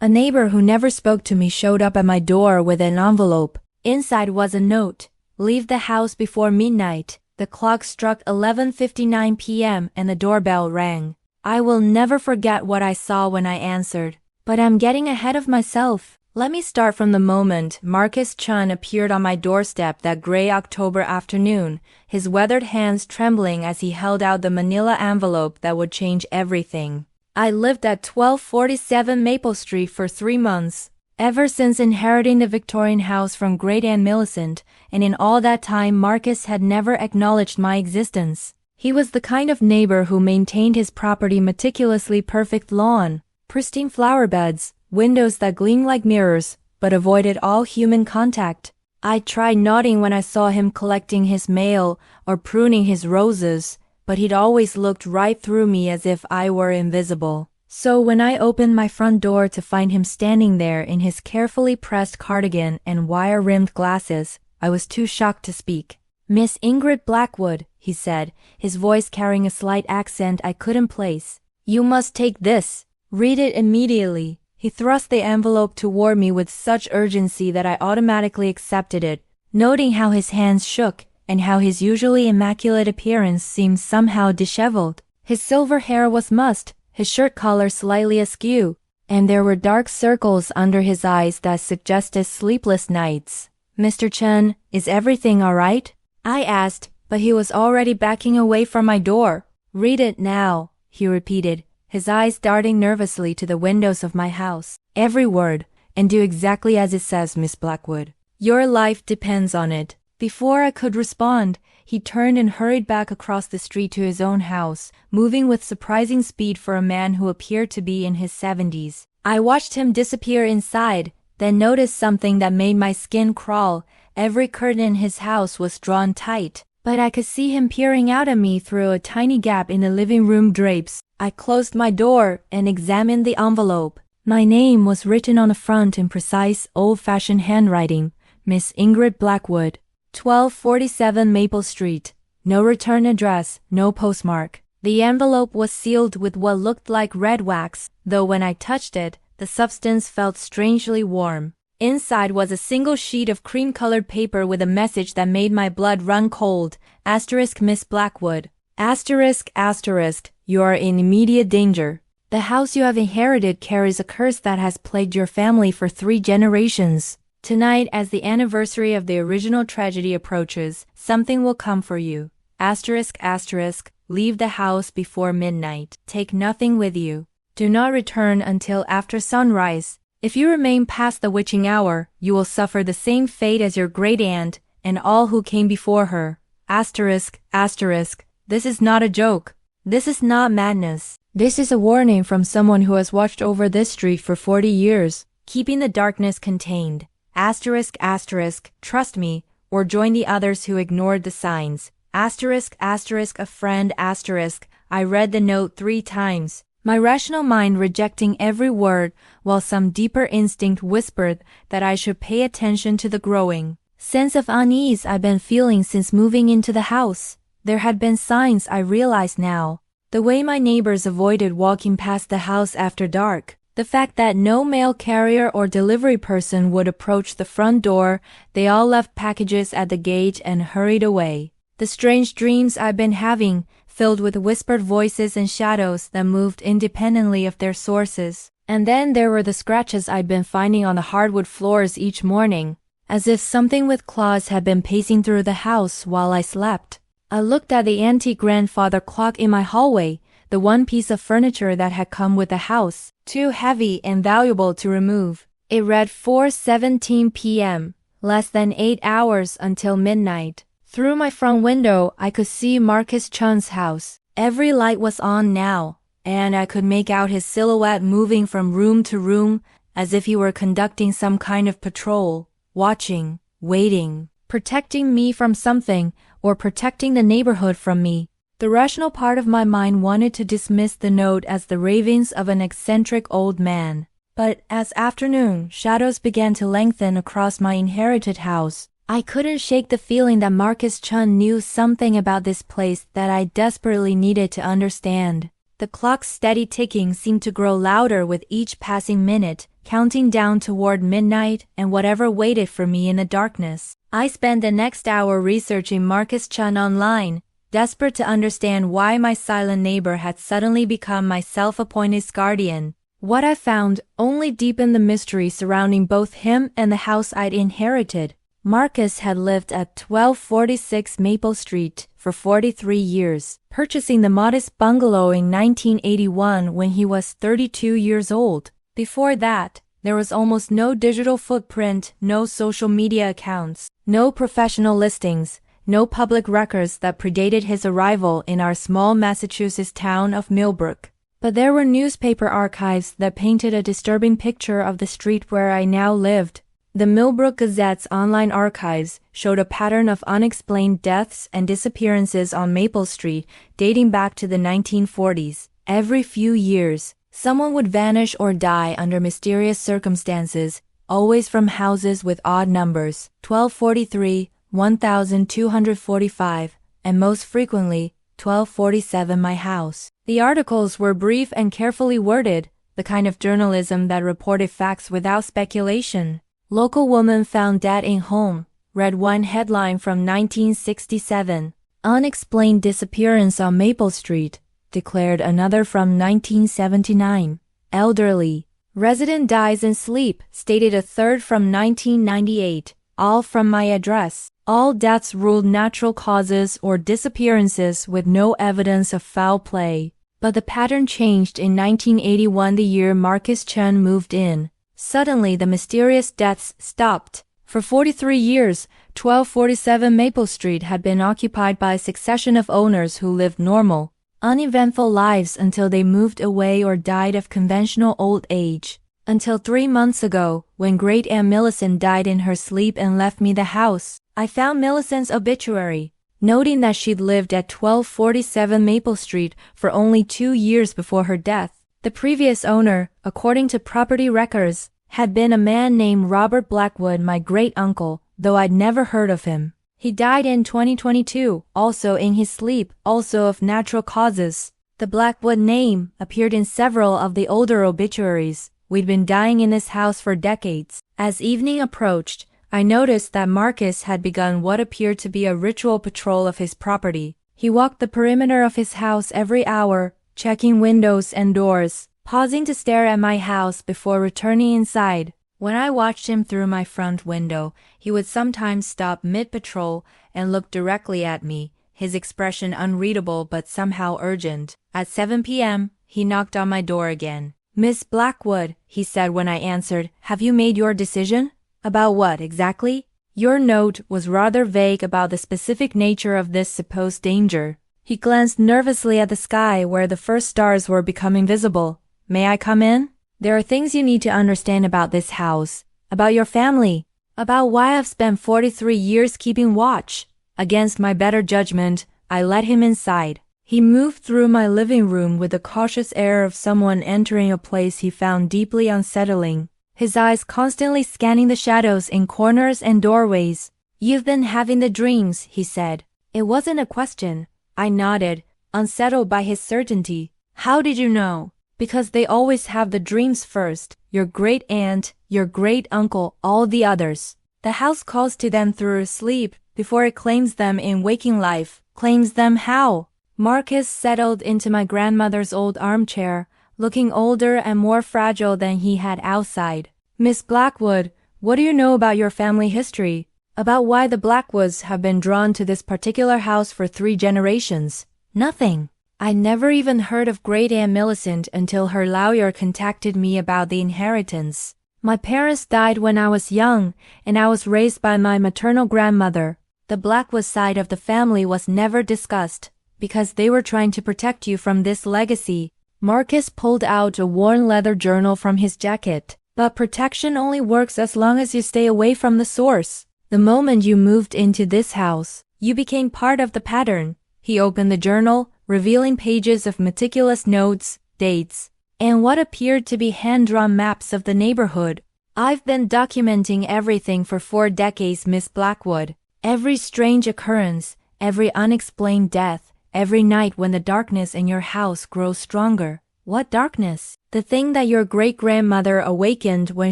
A neighbor who never spoke to me showed up at my door with an envelope. Inside was a note. Leave the house before midnight. The clock struck 11:59 p.m. and the doorbell rang. I will never forget what I saw when I answered. But I'm getting ahead of myself. Let me start from the moment Marcus Chun appeared on my doorstep that gray October afternoon, his weathered hands trembling as he held out the manila envelope that would change everything. I lived at 1247 Maple Street for 3 months, ever since inheriting the Victorian house from Great-Aunt Millicent, and in all that time Marcus had never acknowledged my existence. He was the kind of neighbor who maintained his property meticulously perfect lawn, pristine flower beds, windows that gleamed like mirrors, but avoided all human contact. I tried nodding when I saw him collecting his mail or pruning his roses, but he'd always looked right through me as if I were invisible. So when I opened my front door to find him standing there in his carefully pressed cardigan and wire-rimmed glasses, I was too shocked to speak. "Miss Ingrid Blackwood," he said, his voice carrying a slight accent I couldn't place. "You must take this. Read it immediately." He thrust the envelope toward me with such urgency that I automatically accepted it, noting how his hands shook and how his usually immaculate appearance seemed somehow disheveled. His silver hair was mussed, his shirt collar slightly askew, and there were dark circles under his eyes that suggested sleepless nights. "Mr. Chun, is everything all right?" I asked, but he was already backing away from my door. "Read it now," he repeated, his eyes darting nervously to the windows of my house. "Every word, and do exactly as it says, Miss Blackwood. Your life depends on it." Before I could respond, he turned and hurried back across the street to his own house, moving with surprising speed for a man who appeared to be in his 70s. I watched him disappear inside, then noticed something that made my skin crawl. Every curtain in his house was drawn tight, but I could see him peering out at me through a tiny gap in the living room drapes. I closed my door and examined the envelope. My name was written on the front in precise, old-fashioned handwriting, Miss Ingrid Blackwood, 1247 Maple Street. No return address, no postmark. The envelope was sealed with what looked like red wax, though when I touched it, the substance felt strangely warm. Inside was a single sheet of cream-colored paper with a message that made my blood run cold. Asterisk Miss Blackwood. Asterisk asterisk. You are in immediate danger. The house you have inherited carries a curse that has plagued your family for 3 generations. Tonight, as the anniversary of the original tragedy approaches, something will come for you. Asterisk asterisk. Leave the house before midnight. Take nothing with you. Do not return until after sunrise. If you remain past the witching hour, you will suffer the same fate as your great-aunt and all who came before her. Asterisk asterisk. This is not a joke. This is not madness. This is a warning from someone who has watched over this street for 40 years, keeping the darkness contained. Asterisk asterisk. Trust me, or join the others who ignored the signs. Asterisk asterisk. A friend asterisk. I read the note 3 times, my rational mind rejecting every word, while some deeper instinct whispered that I should pay attention to the growing sense of unease I've been feeling since moving into the house. There had been signs, I realized now. The way my neighbors avoided walking past the house after dark. The fact that no mail carrier or delivery person would approach the front door. They all left packages at the gate and hurried away. The strange dreams I've been having, filled with whispered voices and shadows that moved independently of their sources. And then there were the scratches I'd been finding on the hardwood floors each morning, as if something with claws had been pacing through the house while I slept. I looked at the antique grandfather clock in my hallway, the one piece of furniture that had come with the house, too heavy and valuable to remove. It read 4:17 p.m., less than 8 hours until midnight. Through my front window, I could see Marcus Chun's house. Every light was on now, and I could make out his silhouette moving from room to room as if he were conducting some kind of patrol, watching, waiting, protecting me from something, or protecting the neighborhood from me. The rational part of my mind wanted to dismiss the note as the ravings of an eccentric old man. But as afternoon shadows began to lengthen across my inherited house, I couldn't shake the feeling that Marcus Chun knew something about this place that I desperately needed to understand. The clock's steady ticking seemed to grow louder with each passing minute, counting down toward midnight and whatever waited for me in the darkness. I spent the next hour researching Marcus Chun online, desperate to understand why my silent neighbor had suddenly become my self-appointed guardian. What I found only deepened the mystery surrounding both him and the house I'd inherited. Marcus had lived at 1246 Maple Street for 43 years, purchasing the modest bungalow in 1981 when he was 32 years old. Before that, there was almost no digital footprint, no social media accounts, no professional listings, no public records that predated his arrival in our small Massachusetts town of Millbrook. But there were newspaper archives that painted a disturbing picture of the street where I now lived. The Millbrook Gazette's online archives showed a pattern of unexplained deaths and disappearances on Maple Street dating back to the 1940s. Every few years, someone would vanish or die under mysterious circumstances, always from houses with odd numbers, 1243, 1245, and most frequently, 1247 my house. The articles were brief and carefully worded, the kind of journalism that reported facts without speculation. Local woman found dead in home, read one headline from 1967. Unexplained disappearance on Maple Street, declared another from 1979. Elderly resident dies in sleep, stated a third from 1998, all from my address. All deaths ruled natural causes or disappearances with no evidence of foul play. But the pattern changed in 1981, the year Marcus Chun moved in. Suddenly the mysterious deaths stopped. For 43 years, 1247 Maple Street had been occupied by a succession of owners who lived normal, uneventful lives until they moved away or died of conventional old age. Until 3 months ago, when Great Aunt Millicent died in her sleep and left me the house. I found Millicent's obituary, noting that she'd lived at 1247 Maple Street for only 2 years before her death. The previous owner, according to property records, had been a man named Robert Blackwood, my great-uncle, though I'd never heard of him. He died in 2022, also in his sleep, also of natural causes. The Blackwood name appeared in several of the older obituaries. We'd been dying in this house for decades. As evening approached, I noticed that Marcus had begun what appeared to be a ritual patrol of his property. He walked the perimeter of his house every hour, checking windows and doors, pausing to stare at my house before returning inside. When I watched him through my front window, he would sometimes stop mid-patrol and look directly at me, his expression unreadable but somehow urgent. At 7 p.m., he knocked on my door again. "Miss Blackwood," he said when I answered, "have you made your decision?" "About what, exactly?" Your note was rather vague about the specific nature of this supposed danger. He glanced nervously at the sky where the first stars were becoming visible. "May I come in?" "There are things you need to understand about this house, about your family, about why I've spent 43 years keeping watch." Against my better judgment, I let him inside. He moved through my living room with the cautious air of someone entering a place he found deeply unsettling, his eyes constantly scanning the shadows in corners and doorways. "You've been having the dreams," he said. It wasn't a question. I nodded, unsettled by his certainty. "How did you know?" "Because they always have the dreams first. Your great-aunt, your great-uncle, all the others. The house calls to them through sleep before it claims them in waking life." "Claims them how?" Marcus settled into my grandmother's old armchair, looking older and more fragile than he had outside. "Miss Blackwood, what do you know about your family history? About why the Blackwoods have been drawn to this particular house for 3 generations?" "Nothing." I never even heard of Great Aunt Millicent until her lawyer contacted me about the inheritance. My parents died when I was young, and I was raised by my maternal grandmother. The Blackwood side of the family was never discussed, because they were trying to protect you from this legacy. Marcus pulled out a worn leather journal from his jacket. "But protection only works as long as you stay away from the source. The moment you moved into this house, you became part of the pattern." He opened the journal, revealing pages of meticulous notes, dates, and what appeared to be hand-drawn maps of the neighborhood. "I've been documenting everything for 4 decades, Miss Blackwood. Every strange occurrence, every unexplained death, every night when the darkness in your house grows stronger. What darkness? The thing that your great-grandmother awakened when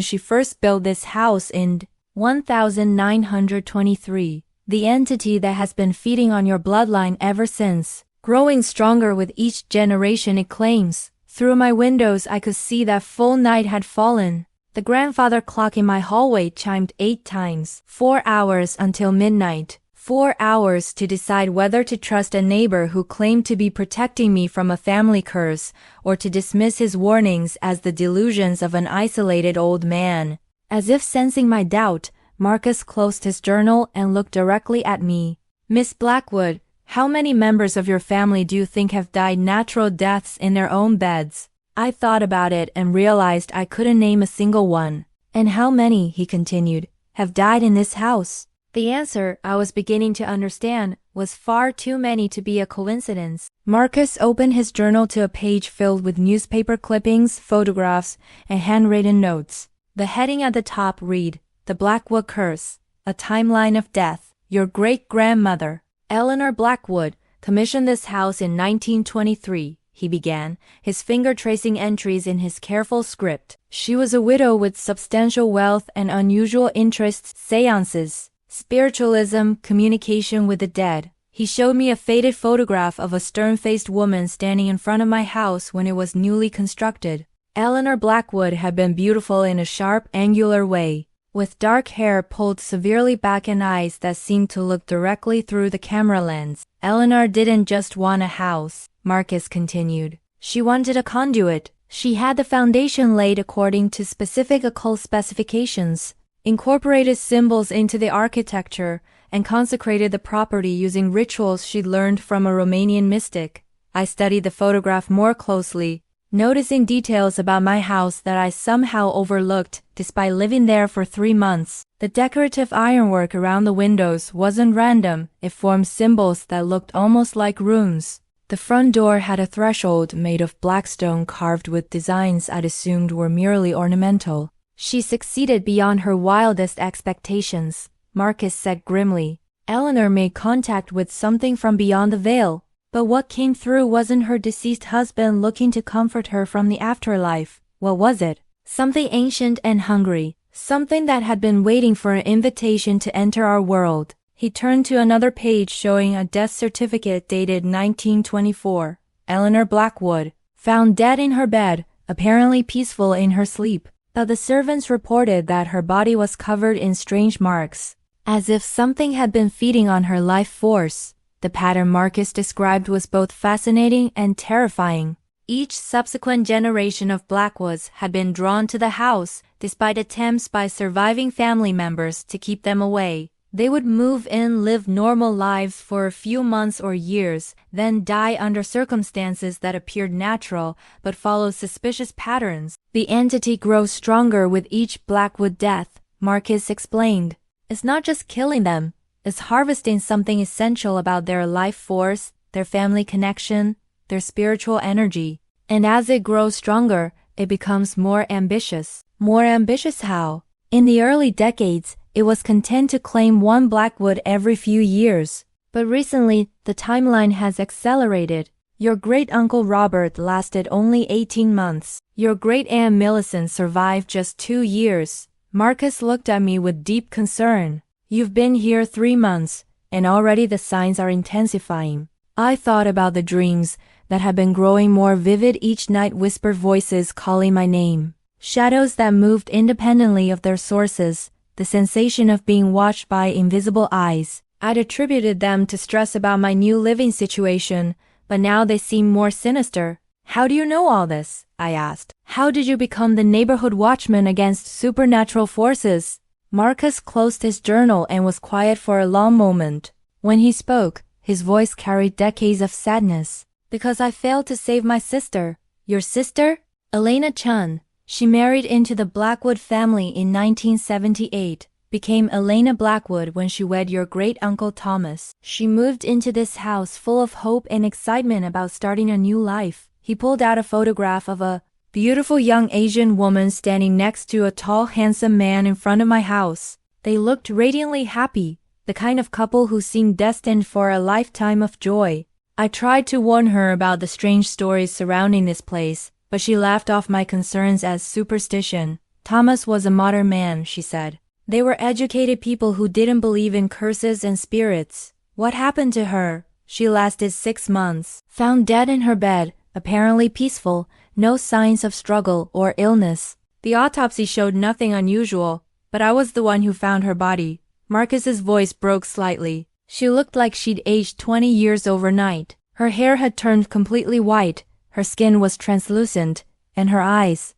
she first built this house in 1923. The entity that has been feeding on your bloodline ever since, growing stronger with each generation, it claims. Through my windows I could see that full night had fallen. The grandfather clock in my hallway chimed 8 times. 4 hours until midnight. 4 hours to decide whether to trust a neighbor who claimed to be protecting me from a family curse, or to dismiss his warnings as the delusions of an isolated old man. As if sensing my doubt, Marcus closed his journal and looked directly at me. Miss Blackwood, how many members of your family do you think have died natural deaths in their own beds? I thought about it and realized I couldn't name a single one. And how many, he continued, have died in this house? The answer, I was beginning to understand, was far too many to be a coincidence. Marcus opened his journal to a page filled with newspaper clippings, photographs, and handwritten notes. The heading at the top read, The Blackwood Curse, A Timeline of Death. Your great-grandmother, Eleanor Blackwood, commissioned this house in 1923, he began, his finger tracing entries in his careful script. She was a widow with substantial wealth and unusual interests: seances, spiritualism, communication with the dead. He showed me a faded photograph of a stern-faced woman standing in front of my house when it was newly constructed. Eleanor Blackwood had been beautiful in a sharp, angular way, with dark hair pulled severely back and eyes that seemed to look directly through the camera lens. Eleanor didn't just want a house, Marcus continued. She wanted a conduit. She had the foundation laid according to specific occult specifications, incorporated symbols into the architecture, and consecrated the property using rituals she'd learned from a Romanian mystic. I studied the photograph more closely, noticing details about my house that I somehow overlooked despite living there for 3 months. The decorative ironwork around the windows wasn't random, it formed symbols that looked almost like runes. The front door had a threshold made of black stone carved with designs I'd assumed were merely ornamental. She succeeded beyond her wildest expectations, Marcus said grimly. Eleanor made contact with something from beyond the veil, but what came through wasn't her deceased husband looking to comfort her from the afterlife. What was it? Something ancient and hungry, something that had been waiting for an invitation to enter our world. He turned to another page showing a death certificate dated 1924. Eleanor Blackwood, found dead in her bed, apparently peaceful in her sleep. But the servants reported that her body was covered in strange marks, as if something had been feeding on her life force. The pattern Marcus described was both fascinating and terrifying. Each subsequent generation of Blackwoods had been drawn to the house, despite attempts by surviving family members to keep them away. They would move in, live normal lives for a few months or years, then die under circumstances that appeared natural but followed suspicious patterns. The entity grows stronger with each Blackwood death, Marcus explained. It's not just killing them, it's harvesting something essential about their life force, their family connection, their spiritual energy. And as it grows stronger, it becomes more ambitious. More ambitious how? In the early decades, it was content to claim one Blackwood every few years. But recently, the timeline has accelerated. Your great-uncle Robert lasted only 18 months. Your great-aunt Millicent survived just 2 years. Marcus looked at me with deep concern. You've been here 3 months, and already the signs are intensifying. I thought about the dreams that had been growing more vivid each night, whispered voices calling my name. Shadows that moved independently of their sources. The sensation of being watched by invisible eyes. I'd attributed them to stress about my new living situation, but now they seem more sinister. How do you know all this? I asked. How did you become the neighborhood watchman against supernatural forces? Marcus closed his journal and was quiet for a long moment. When he spoke, his voice carried decades of sadness. Because I failed to save my sister. Your sister? Elena Chun. She married into the Blackwood family in 1978, became Elena Blackwood when she wed your great-uncle Thomas. She moved into this house full of hope and excitement about starting a new life. He pulled out a photograph of a beautiful young Asian woman standing next to a tall, handsome man in front of my house. They looked radiantly happy, the kind of couple who seemed destined for a lifetime of joy. I tried to warn her about the strange stories surrounding this place, but she laughed off my concerns as superstition. Thomas was a modern man, she said. They were educated people who didn't believe in curses and spirits. What happened to her? She lasted 6 months. Found dead in her bed, apparently peaceful, no signs of struggle or illness. The autopsy showed nothing unusual, but I was the one who found her body. Marcus's voice broke slightly. She looked like she'd aged 20 years overnight. Her hair had turned completely white, her skin was translucent, and her eyes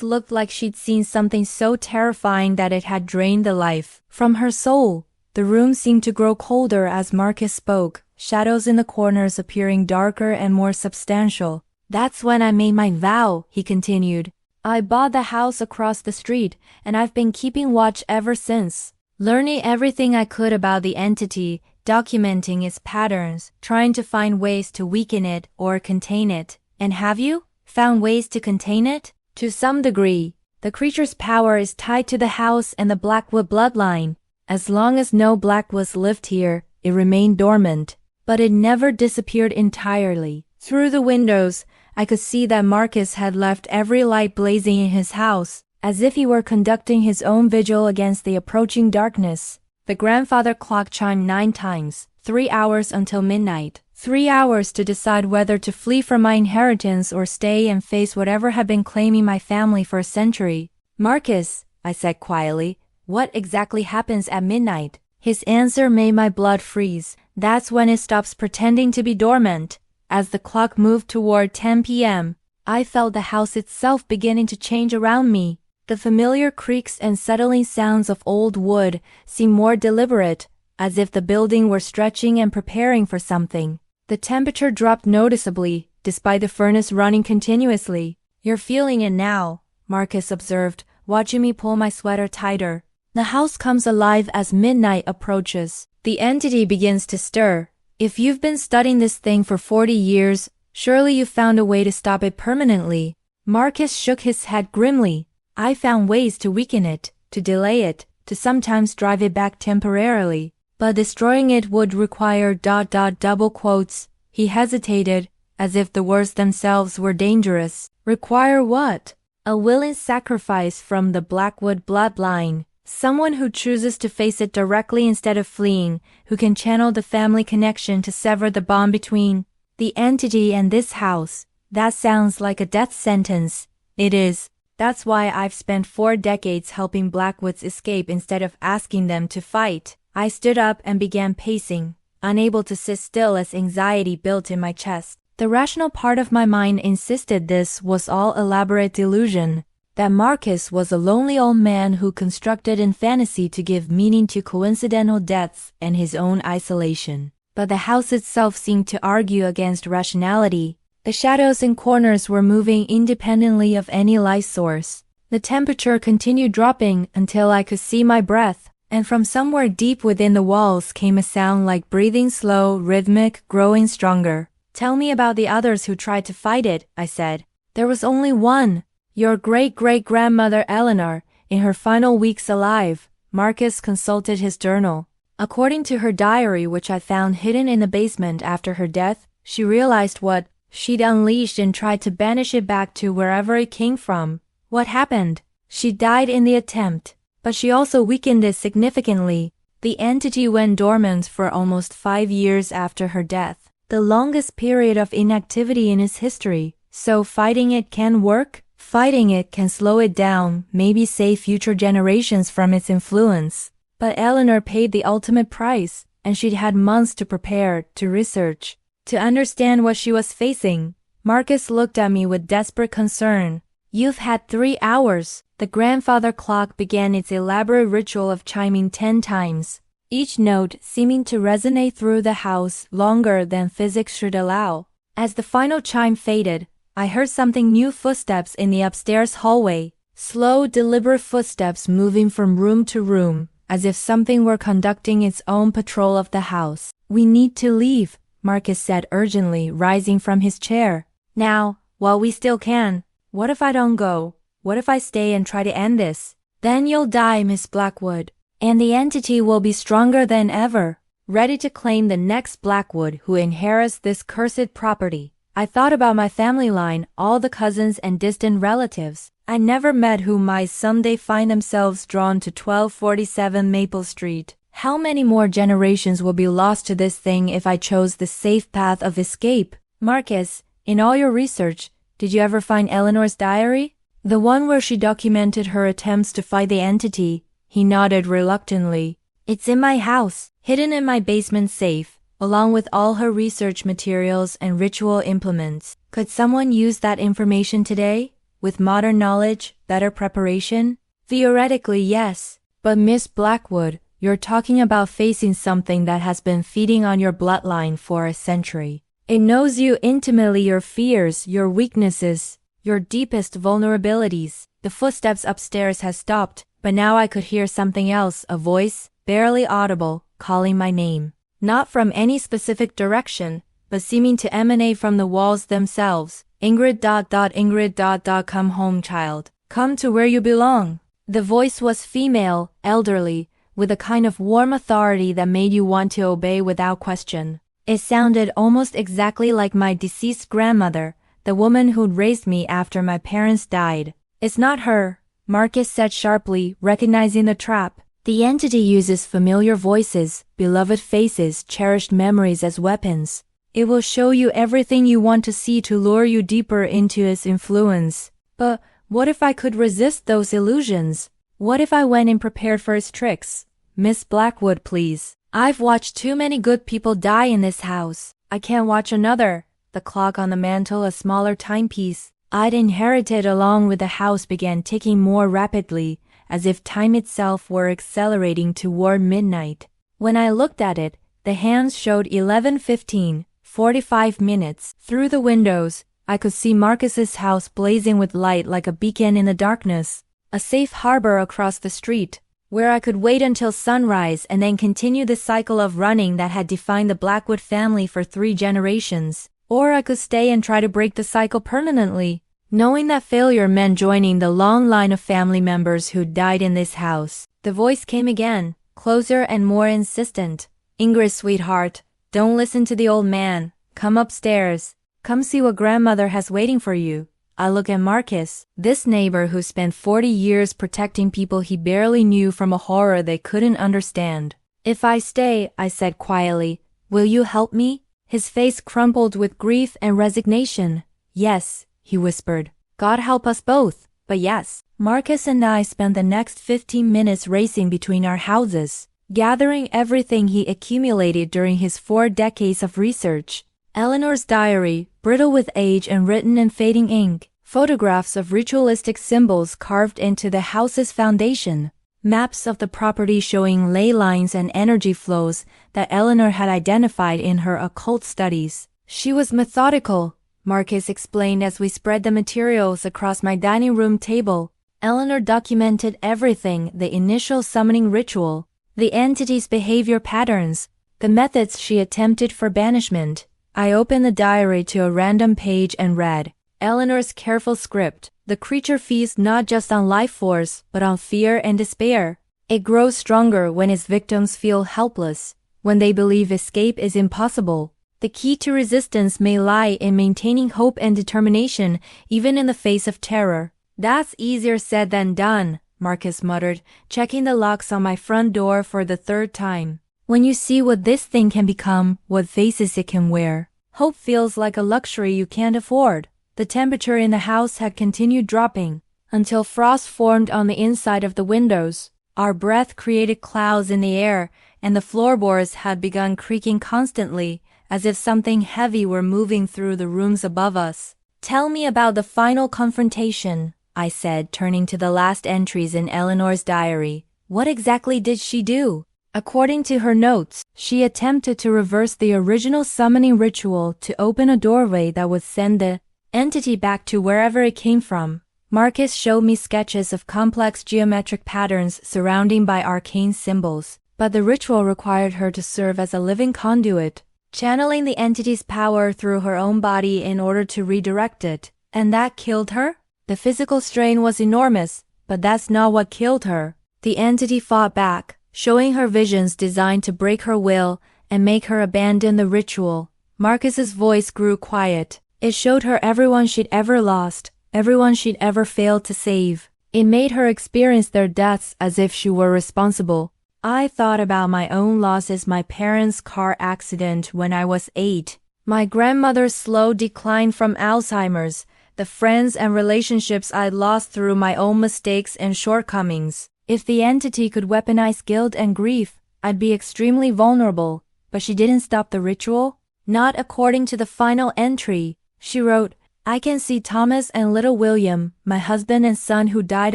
looked like she'd seen something so terrifying that it had drained the life from her soul. The room seemed to grow colder as Marcus spoke, shadows in the corners appearing darker and more substantial. That's when I made my vow, he continued. I bought the house across the street, and I've been keeping watch ever since, learning everything I could about the entity, documenting its patterns, trying to find ways to weaken it or contain it. And have you found ways to contain it? To some degree. The creature's power is tied to the house and the Blackwood bloodline. As long as no Blackwoods lived here, it remained dormant. But it never disappeared entirely. Through the windows, I could see that Marcus had left every light blazing in his house, as if he were conducting his own vigil against the approaching darkness. The grandfather clock chimed 9 times, 3 hours until midnight. 3 hours to decide whether to flee from my inheritance or stay and face whatever had been claiming my family for a century. Marcus, I said quietly, what exactly happens at midnight? His answer made my blood freeze. That's when it stops pretending to be dormant. As the clock moved toward 10 p.m., I felt the house itself beginning to change around me. The familiar creaks and settling sounds of old wood seemed more deliberate, as if the building were stretching and preparing for something. The temperature dropped noticeably, despite the furnace running continuously. You're feeling it now, Marcus observed, watching me pull my sweater tighter. The house comes alive as midnight approaches. The entity begins to stir. If you've been studying this thing for 40 years, surely you've found a way to stop it permanently. Marcus shook his head grimly. I found ways to weaken it, to delay it, to sometimes drive it back temporarily. But destroying it would require ... double quotes. He hesitated, as if the words themselves were dangerous. Require what? A willing sacrifice from the Blackwood bloodline. Someone who chooses to face it directly instead of fleeing, who can channel the family connection to sever the bond between the entity and this house. That sounds like a death sentence. It is. That's why I've spent 4 decades helping Blackwoods escape instead of asking them to fight. I stood up and began pacing, unable to sit still as anxiety built in my chest. The rational part of my mind insisted this was all elaborate delusion, that Marcus was a lonely old man who constructed in fantasy to give meaning to coincidental deaths and his own isolation. But the house itself seemed to argue against rationality. The shadows in corners were moving independently of any light source. The temperature continued dropping until I could see my breath, and from somewhere deep within the walls came a sound like breathing, slow, rhythmic, growing stronger. Tell me about the others who tried to fight it, I said. There was only one. Your great-great-grandmother Eleanor, in her final weeks alive. Marcus consulted his journal. According to her diary, which I found hidden in the basement after her death, she realized what she'd unleashed and tried to banish it back to wherever it came from. What happened? She died in the attempt, but she also weakened it significantly. The entity went dormant for almost 5 years after her death, the longest period of inactivity in its history. So fighting it can work? Fighting it can slow it down, maybe save future generations from its influence. But Eleanor paid the ultimate price, and she'd had months to prepare, to research, to understand what she was facing. Marcus looked at me with desperate concern. You've had 3 hours. The grandfather clock began its elaborate ritual of chiming 10 times, each note seeming to resonate through the house longer than physics should allow. As the final chime faded, I heard something new: footsteps in the upstairs hallway. Slow, deliberate footsteps moving from room to room, as if something were conducting its own patrol of the house. We need to leave, Marcus said urgently, rising from his chair. Now, while we still can. What if I don't go? What if I stay and try to end this? Then you'll die, Miss Blackwood. And the entity will be stronger than ever. ready to claim the next Blackwood who inherits this cursed property. I thought about my family line, all the cousins and distant relatives I never met who might someday find themselves drawn to 1247 Maple Street. How many more generations will be lost to this thing if I chose the safe path of escape? Marcus, in all your research, did you ever find Eleanor's diary? The one where she documented her attempts to fight the entity. He nodded reluctantly. It's in my house, hidden in my basement safe, along with all her research materials and ritual implements. Could someone use that information today? With modern knowledge, better preparation? Theoretically, yes. But Miss Blackwood, you're talking about facing something that has been feeding on your bloodline for a century. It knows you intimately, your fears, your weaknesses, your deepest vulnerabilities. The footsteps upstairs had stopped, but now I could hear something else, a voice, barely audible, calling my name. Not from any specific direction, but seeming to emanate from the walls themselves. Ingrid. Ingrid. Come home, child. Come to where you belong. The voice was female, elderly, with a kind of warm authority that made you want to obey without question. It sounded almost exactly like my deceased grandmother, the woman who'd raised me after my parents died. It's not her, Marcus said sharply, recognizing the trap. The entity uses familiar voices, beloved faces, cherished memories as weapons. It will show you everything you want to see to lure you deeper into its influence. But what if I could resist those illusions? What if I went in prepared for its tricks? Miss Blackwood, please. I've watched too many good people die in this house. I can't watch another. The clock on the mantel, a smaller timepiece I'd inherited along with the house, began ticking more rapidly, as if time itself were accelerating toward midnight. When I looked at it, the hands showed 11:15, 45 minutes. Through the windows, I could see Marcus's house blazing with light like a beacon in the darkness, a safe harbor across the street, where I could wait until sunrise and then continue the cycle of running that had defined the Blackwood family for 3 generations. Or I could stay and try to break the cycle permanently, knowing that failure meant joining the long line of family members who died in this house. The voice came again, closer and more insistent. Ingrid, sweetheart, don't listen to the old man. Come upstairs. Come see what grandmother has waiting for you. I look at Marcus, this neighbor who spent 40 years protecting people he barely knew from a horror they couldn't understand. If I stay, I said quietly, will you help me? His face crumpled with grief and resignation. Yes, he whispered. God help us both, but yes. Marcus and I spent the next 15 minutes racing between our houses, gathering everything he accumulated during his 4 decades of research. Eleanor's diary, brittle with age and written in fading ink, photographs of ritualistic symbols carved into the house's foundation, maps of the property showing ley lines and energy flows that Eleanor had identified in her occult studies. She was methodical, Marcus explained as we spread the materials across my dining room table. Eleanor documented everything, the initial summoning ritual, the entity's behavior patterns, the methods she attempted for banishment. I opened the diary to a random page and read Eleanor's careful script. The creature feeds not just on life force, but on fear and despair. It grows stronger when its victims feel helpless, when they believe escape is impossible. The key to resistance may lie in maintaining hope and determination, even in the face of terror. That's easier said than done, Marcus muttered, checking the locks on my front door for the 3rd time. When you see what this thing can become, what faces it can wear, hope feels like a luxury you can't afford. The temperature in the house had continued dropping, until frost formed on the inside of the windows. Our breath created clouds in the air, and the floorboards had begun creaking constantly, as if something heavy were moving through the rooms above us. Tell me about the final confrontation, I said, turning to the last entries in Eleanor's diary. What exactly did she do? According to her notes, she attempted to reverse the original summoning ritual to open a doorway that would send the entity back to wherever it came from. Marcus showed me sketches of complex geometric patterns surrounding by arcane symbols, but the ritual required her to serve as a living conduit, channeling the entity's power through her own body in order to redirect it. And that killed her? The physical strain was enormous, but that's not what killed her. The entity fought back, showing her visions designed to break her will and make her abandon the ritual. Marcus's voice grew quiet. It showed her everyone she'd ever lost, everyone she'd ever failed to save. It made her experience their deaths as if she were responsible. I thought about my own losses, my parents' car accident when I was 8, my grandmother's slow decline from Alzheimer's, the friends and relationships I'd lost through my own mistakes and shortcomings. If the entity could weaponize guilt and grief, I'd be extremely vulnerable. But she didn't stop the ritual. Not according to the final entry. She wrote, "I can see Thomas and little William, my husband and son who died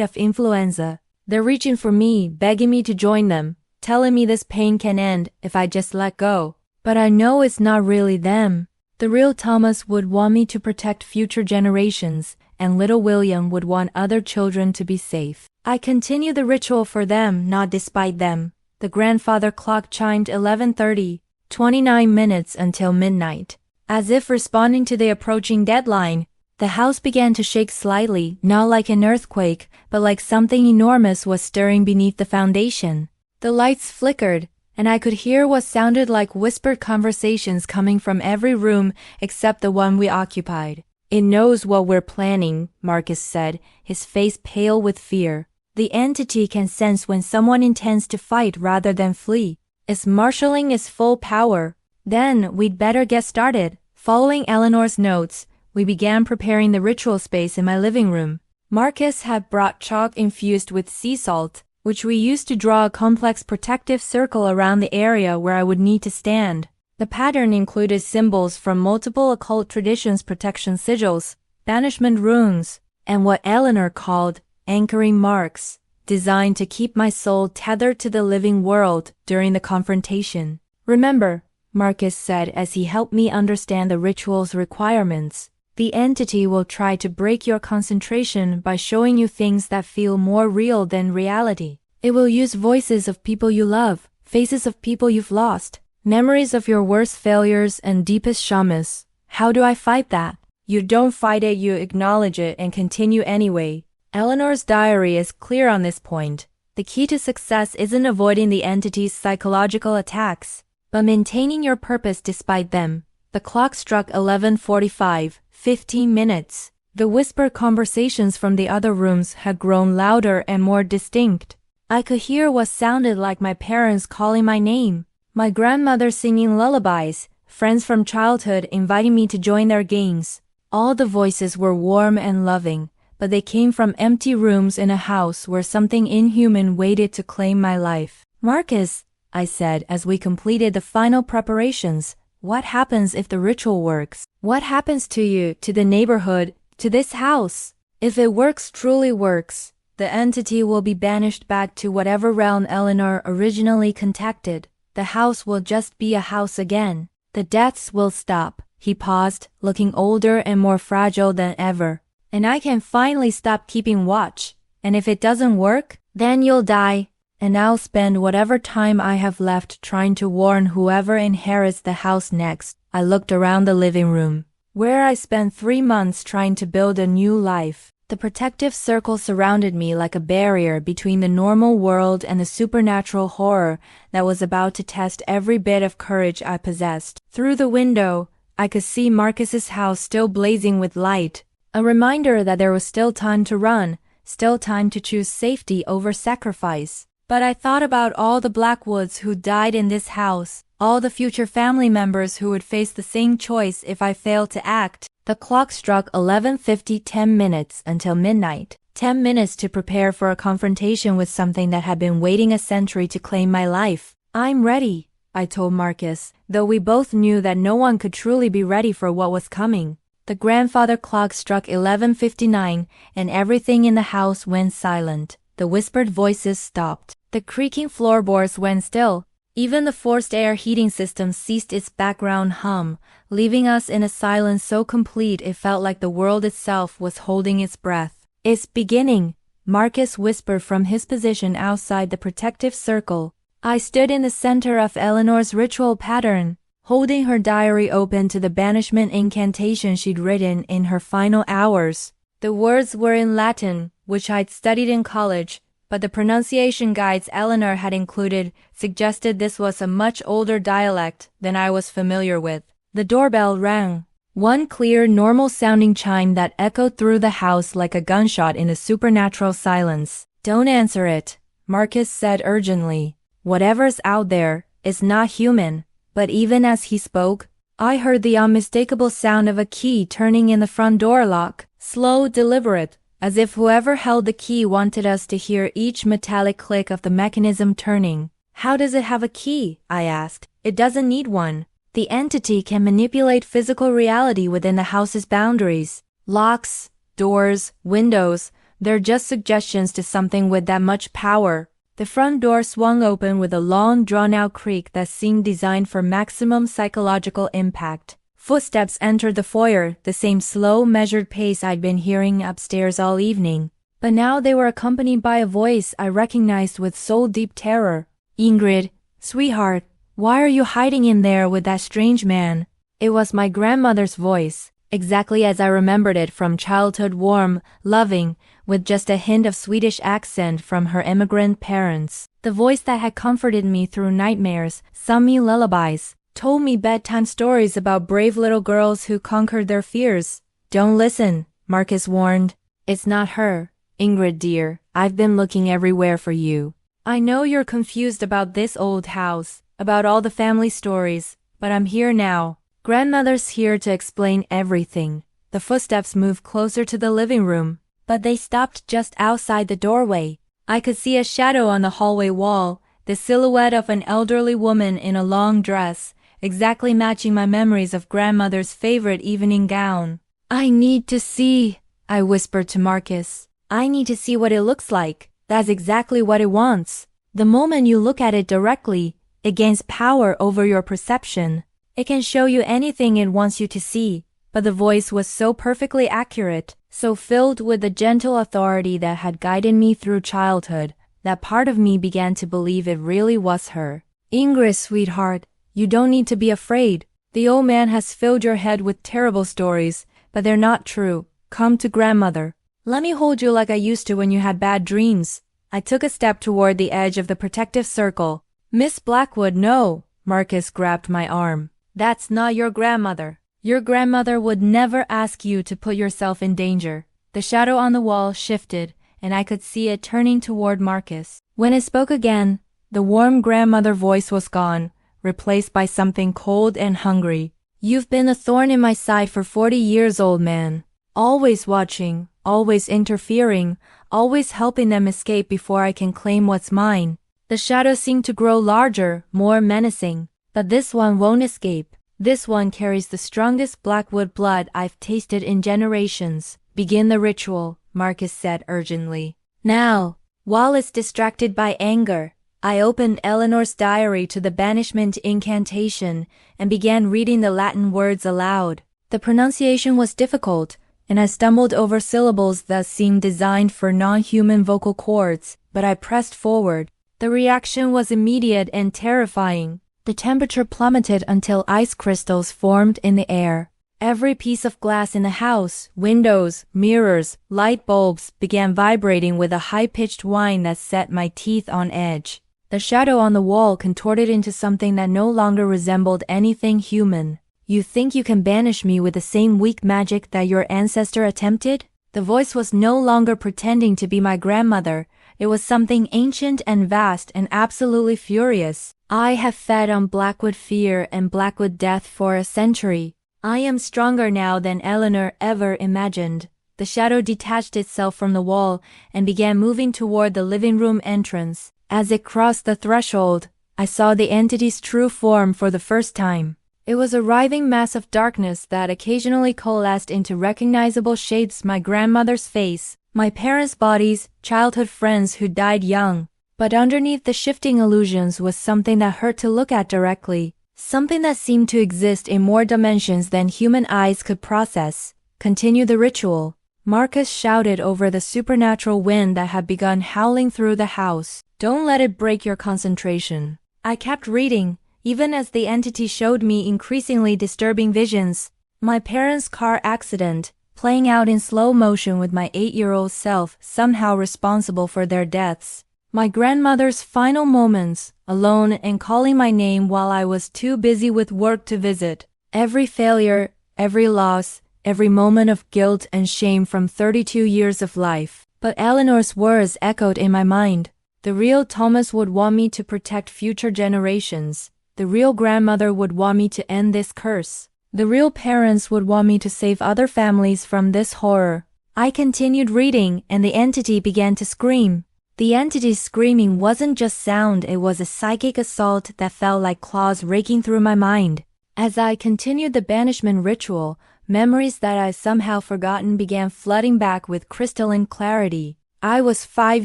of influenza. They're reaching for me, begging me to join them, telling me this pain can end if I just let go. But I know it's not really them. The real Thomas would want me to protect future generations, and little William would want other children to be safe. I continue the ritual for them, not despite them." The grandfather clock chimed 11:30, 29 minutes until midnight. As if responding to the approaching deadline, the house began to shake slightly, not like an earthquake, but like something enormous was stirring beneath the foundation. The lights flickered, and I could hear what sounded like whispered conversations coming from every room except the one we occupied. "It knows what we're planning," Marcus said, his face pale with fear. "The entity can sense when someone intends to fight rather than flee. It's marshalling its full power. Then we'd better get started." Following Eleanor's notes, we began preparing the ritual space in my living room. Marcus had brought chalk infused with sea salt, which we used to draw a complex protective circle around the area where I would need to stand. The pattern included symbols from multiple occult traditions, protection sigils, banishment runes, and what Eleanor called anchoring marks, designed to keep my soul tethered to the living world during the confrontation. "Remember," Marcus said as he helped me understand the ritual's requirements, "the entity will try to break your concentration by showing you things that feel more real than reality. It will use voices of people you love, faces of people you've lost, memories of your worst failures and deepest traumas. How do I fight that?" "You don't fight it, you acknowledge it and continue anyway." Eleanor's diary is clear on this point. The key to success isn't avoiding the entity's psychological attacks, but maintaining your purpose despite them. The clock struck 11:45, 15 minutes. The whispered conversations from the other rooms had grown louder and more distinct. I could hear what sounded like my parents calling my name, my grandmother singing lullabies, friends from childhood inviting me to join their games. All the voices were warm and loving, but they came from empty rooms in a house where something inhuman waited to claim my life. "Marcus," I said as we completed the final preparations, "what happens if the ritual works? What happens to you, to the neighborhood, to this house? If it works, truly works, the entity will be banished back to whatever realm Eleanor originally contacted. The house will just be a house again. The deaths will stop." He paused, looking older and more fragile than ever. "And I can finally stop keeping watch. And if it doesn't work, then you'll die. And I'll spend whatever time I have left trying to warn whoever inherits the house next." I looked around the living room, where I spent 3 months trying to build a new life. The protective circle surrounded me like a barrier between the normal world and the supernatural horror that was about to test every bit of courage I possessed. Through the window, I could see Marcus's house still blazing with light, a reminder that there was still time to run, still time to choose safety over sacrifice. But I thought about all the Blackwoods who died in this house, all the future family members who would face the same choice if I failed to act. The clock struck 11:50, 10 minutes until midnight. 10 minutes to prepare for a confrontation with something that had been waiting a century to claim my life. "I'm ready," I told Marcus, though we both knew that no one could truly be ready for what was coming. The grandfather clock struck 11:59, and everything in the house went silent. The whispered voices stopped. The creaking floorboards went still. Even the forced air heating system ceased its background hum, leaving us in a silence so complete it felt like the world itself was holding its breath. "It's beginning," Marcus whispered from his position outside the protective circle. I stood in the center of Eleanor's ritual pattern, holding her diary open to the banishment incantation she'd written in her final hours. The words were in Latin, which I'd studied in college, but the pronunciation guides Eleanor had included suggested this was a much older dialect than I was familiar with. The doorbell rang. One clear, normal-sounding chime that echoed through the house like a gunshot in a supernatural silence. "Don't answer it," Marcus said urgently. "Whatever's out there is not human." But even as he spoke, I heard the unmistakable sound of a key turning in the front door lock, slow, deliberate, as if whoever held the key wanted us to hear each metallic click of the mechanism turning. "How does it have a key?" I asked. "It doesn't need one. The entity can manipulate physical reality within the house's boundaries. Locks, doors, windows, they're just suggestions to something with that much power." The front door swung open with a long, drawn-out creak that seemed designed for maximum psychological impact. Footsteps entered the foyer, the same slow, measured pace I'd been hearing upstairs all evening. But now they were accompanied by a voice I recognized with soul-deep terror. "Ingrid, sweetheart, why are you hiding in there with that strange man?" It was my grandmother's voice, exactly as I remembered it from childhood, warm, loving, with just a hint of Swedish accent from her immigrant parents. The voice that had comforted me through nightmares, sung me lullabies, told me bedtime stories about brave little girls who conquered their fears. "Don't listen," Marcus warned. "It's not her. Ingrid dear, I've been looking everywhere for you. I know you're confused about this old house, about all the family stories, but I'm here now. Grandmother's here to explain everything." The footsteps moved closer to the living room, but they stopped just outside the doorway. I could see a shadow on the hallway wall, the silhouette of an elderly woman in a long dress, exactly matching my memories of grandmother's favorite evening gown. "I need to see," I whispered to Marcus. "I need to see what it looks like." That's exactly what it wants. The moment you look at it directly, it gains power over your perception. It can show you anything it wants you to see. But the voice was so perfectly accurate, so filled with the gentle authority that had guided me through childhood, that part of me began to believe it really was her. "Ingrid, sweetheart, you don't need to be afraid. The old man has filled your head with terrible stories, but they're not true. Come to grandmother. Let me hold you like I used to when you had bad dreams." I took a step toward the edge of the protective circle. "Miss Blackwood, no." Marcus grabbed my arm. "That's not your grandmother. Your grandmother would never ask you to put yourself in danger." The shadow on the wall shifted, and I could see it turning toward Marcus. When it spoke again, the warm grandmother voice was gone, replaced by something cold and hungry. "You've been a thorn in my side for 40 years, old man. Always watching, always interfering, always helping them escape before I can claim what's mine." The shadow seemed to grow larger, more menacing. "But this one won't escape. This one carries the strongest Blackwood blood I've tasted in generations. Begin the ritual," Marcus said urgently. Now, while it's distracted by anger, I opened Eleanor's diary to the banishment incantation and began reading the Latin words aloud. The pronunciation was difficult, and I stumbled over syllables that seemed designed for non-human vocal cords, but I pressed forward. The reaction was immediate and terrifying. The temperature plummeted until ice crystals formed in the air. Every piece of glass in the house, windows, mirrors, light bulbs, began vibrating with a high-pitched whine that set my teeth on edge. The shadow on the wall contorted into something that no longer resembled anything human. "You think you can banish me with the same weak magic that your ancestor attempted?" The voice was no longer pretending to be my grandmother. It was something ancient and vast and absolutely furious. "I have fed on Blackwood fear and Blackwood death for a century. I am stronger now than Eleanor ever imagined." The shadow detached itself from the wall and began moving toward the living room entrance. As it crossed the threshold, I saw the entity's true form for the first time. It was a writhing mass of darkness that occasionally coalesced into recognizable shapes: my grandmother's face, my parents' bodies, childhood friends who died young. But underneath the shifting illusions was something that hurt to look at directly, something that seemed to exist in more dimensions than human eyes could process. "Continue the ritual," Marcus shouted over the supernatural wind that had begun howling through the house. "Don't let it break your concentration." I kept reading, even as the entity showed me increasingly disturbing visions. My parents' car accident, playing out in slow motion with my 8-year-old self, somehow responsible for their deaths. My grandmother's final moments, alone and calling my name while I was too busy with work to visit. Every failure, every loss, every moment of guilt and shame from 32 years of life. But Eleanor's words echoed in my mind. The real Thomas would want me to protect future generations. The real grandmother would want me to end this curse. The real parents would want me to save other families from this horror. I continued reading, and the entity began to scream. The entity's screaming wasn't just sound, it was a psychic assault that felt like claws raking through my mind. As I continued the banishment ritual, memories that I somehow forgotten began flooding back with crystalline clarity. I was 5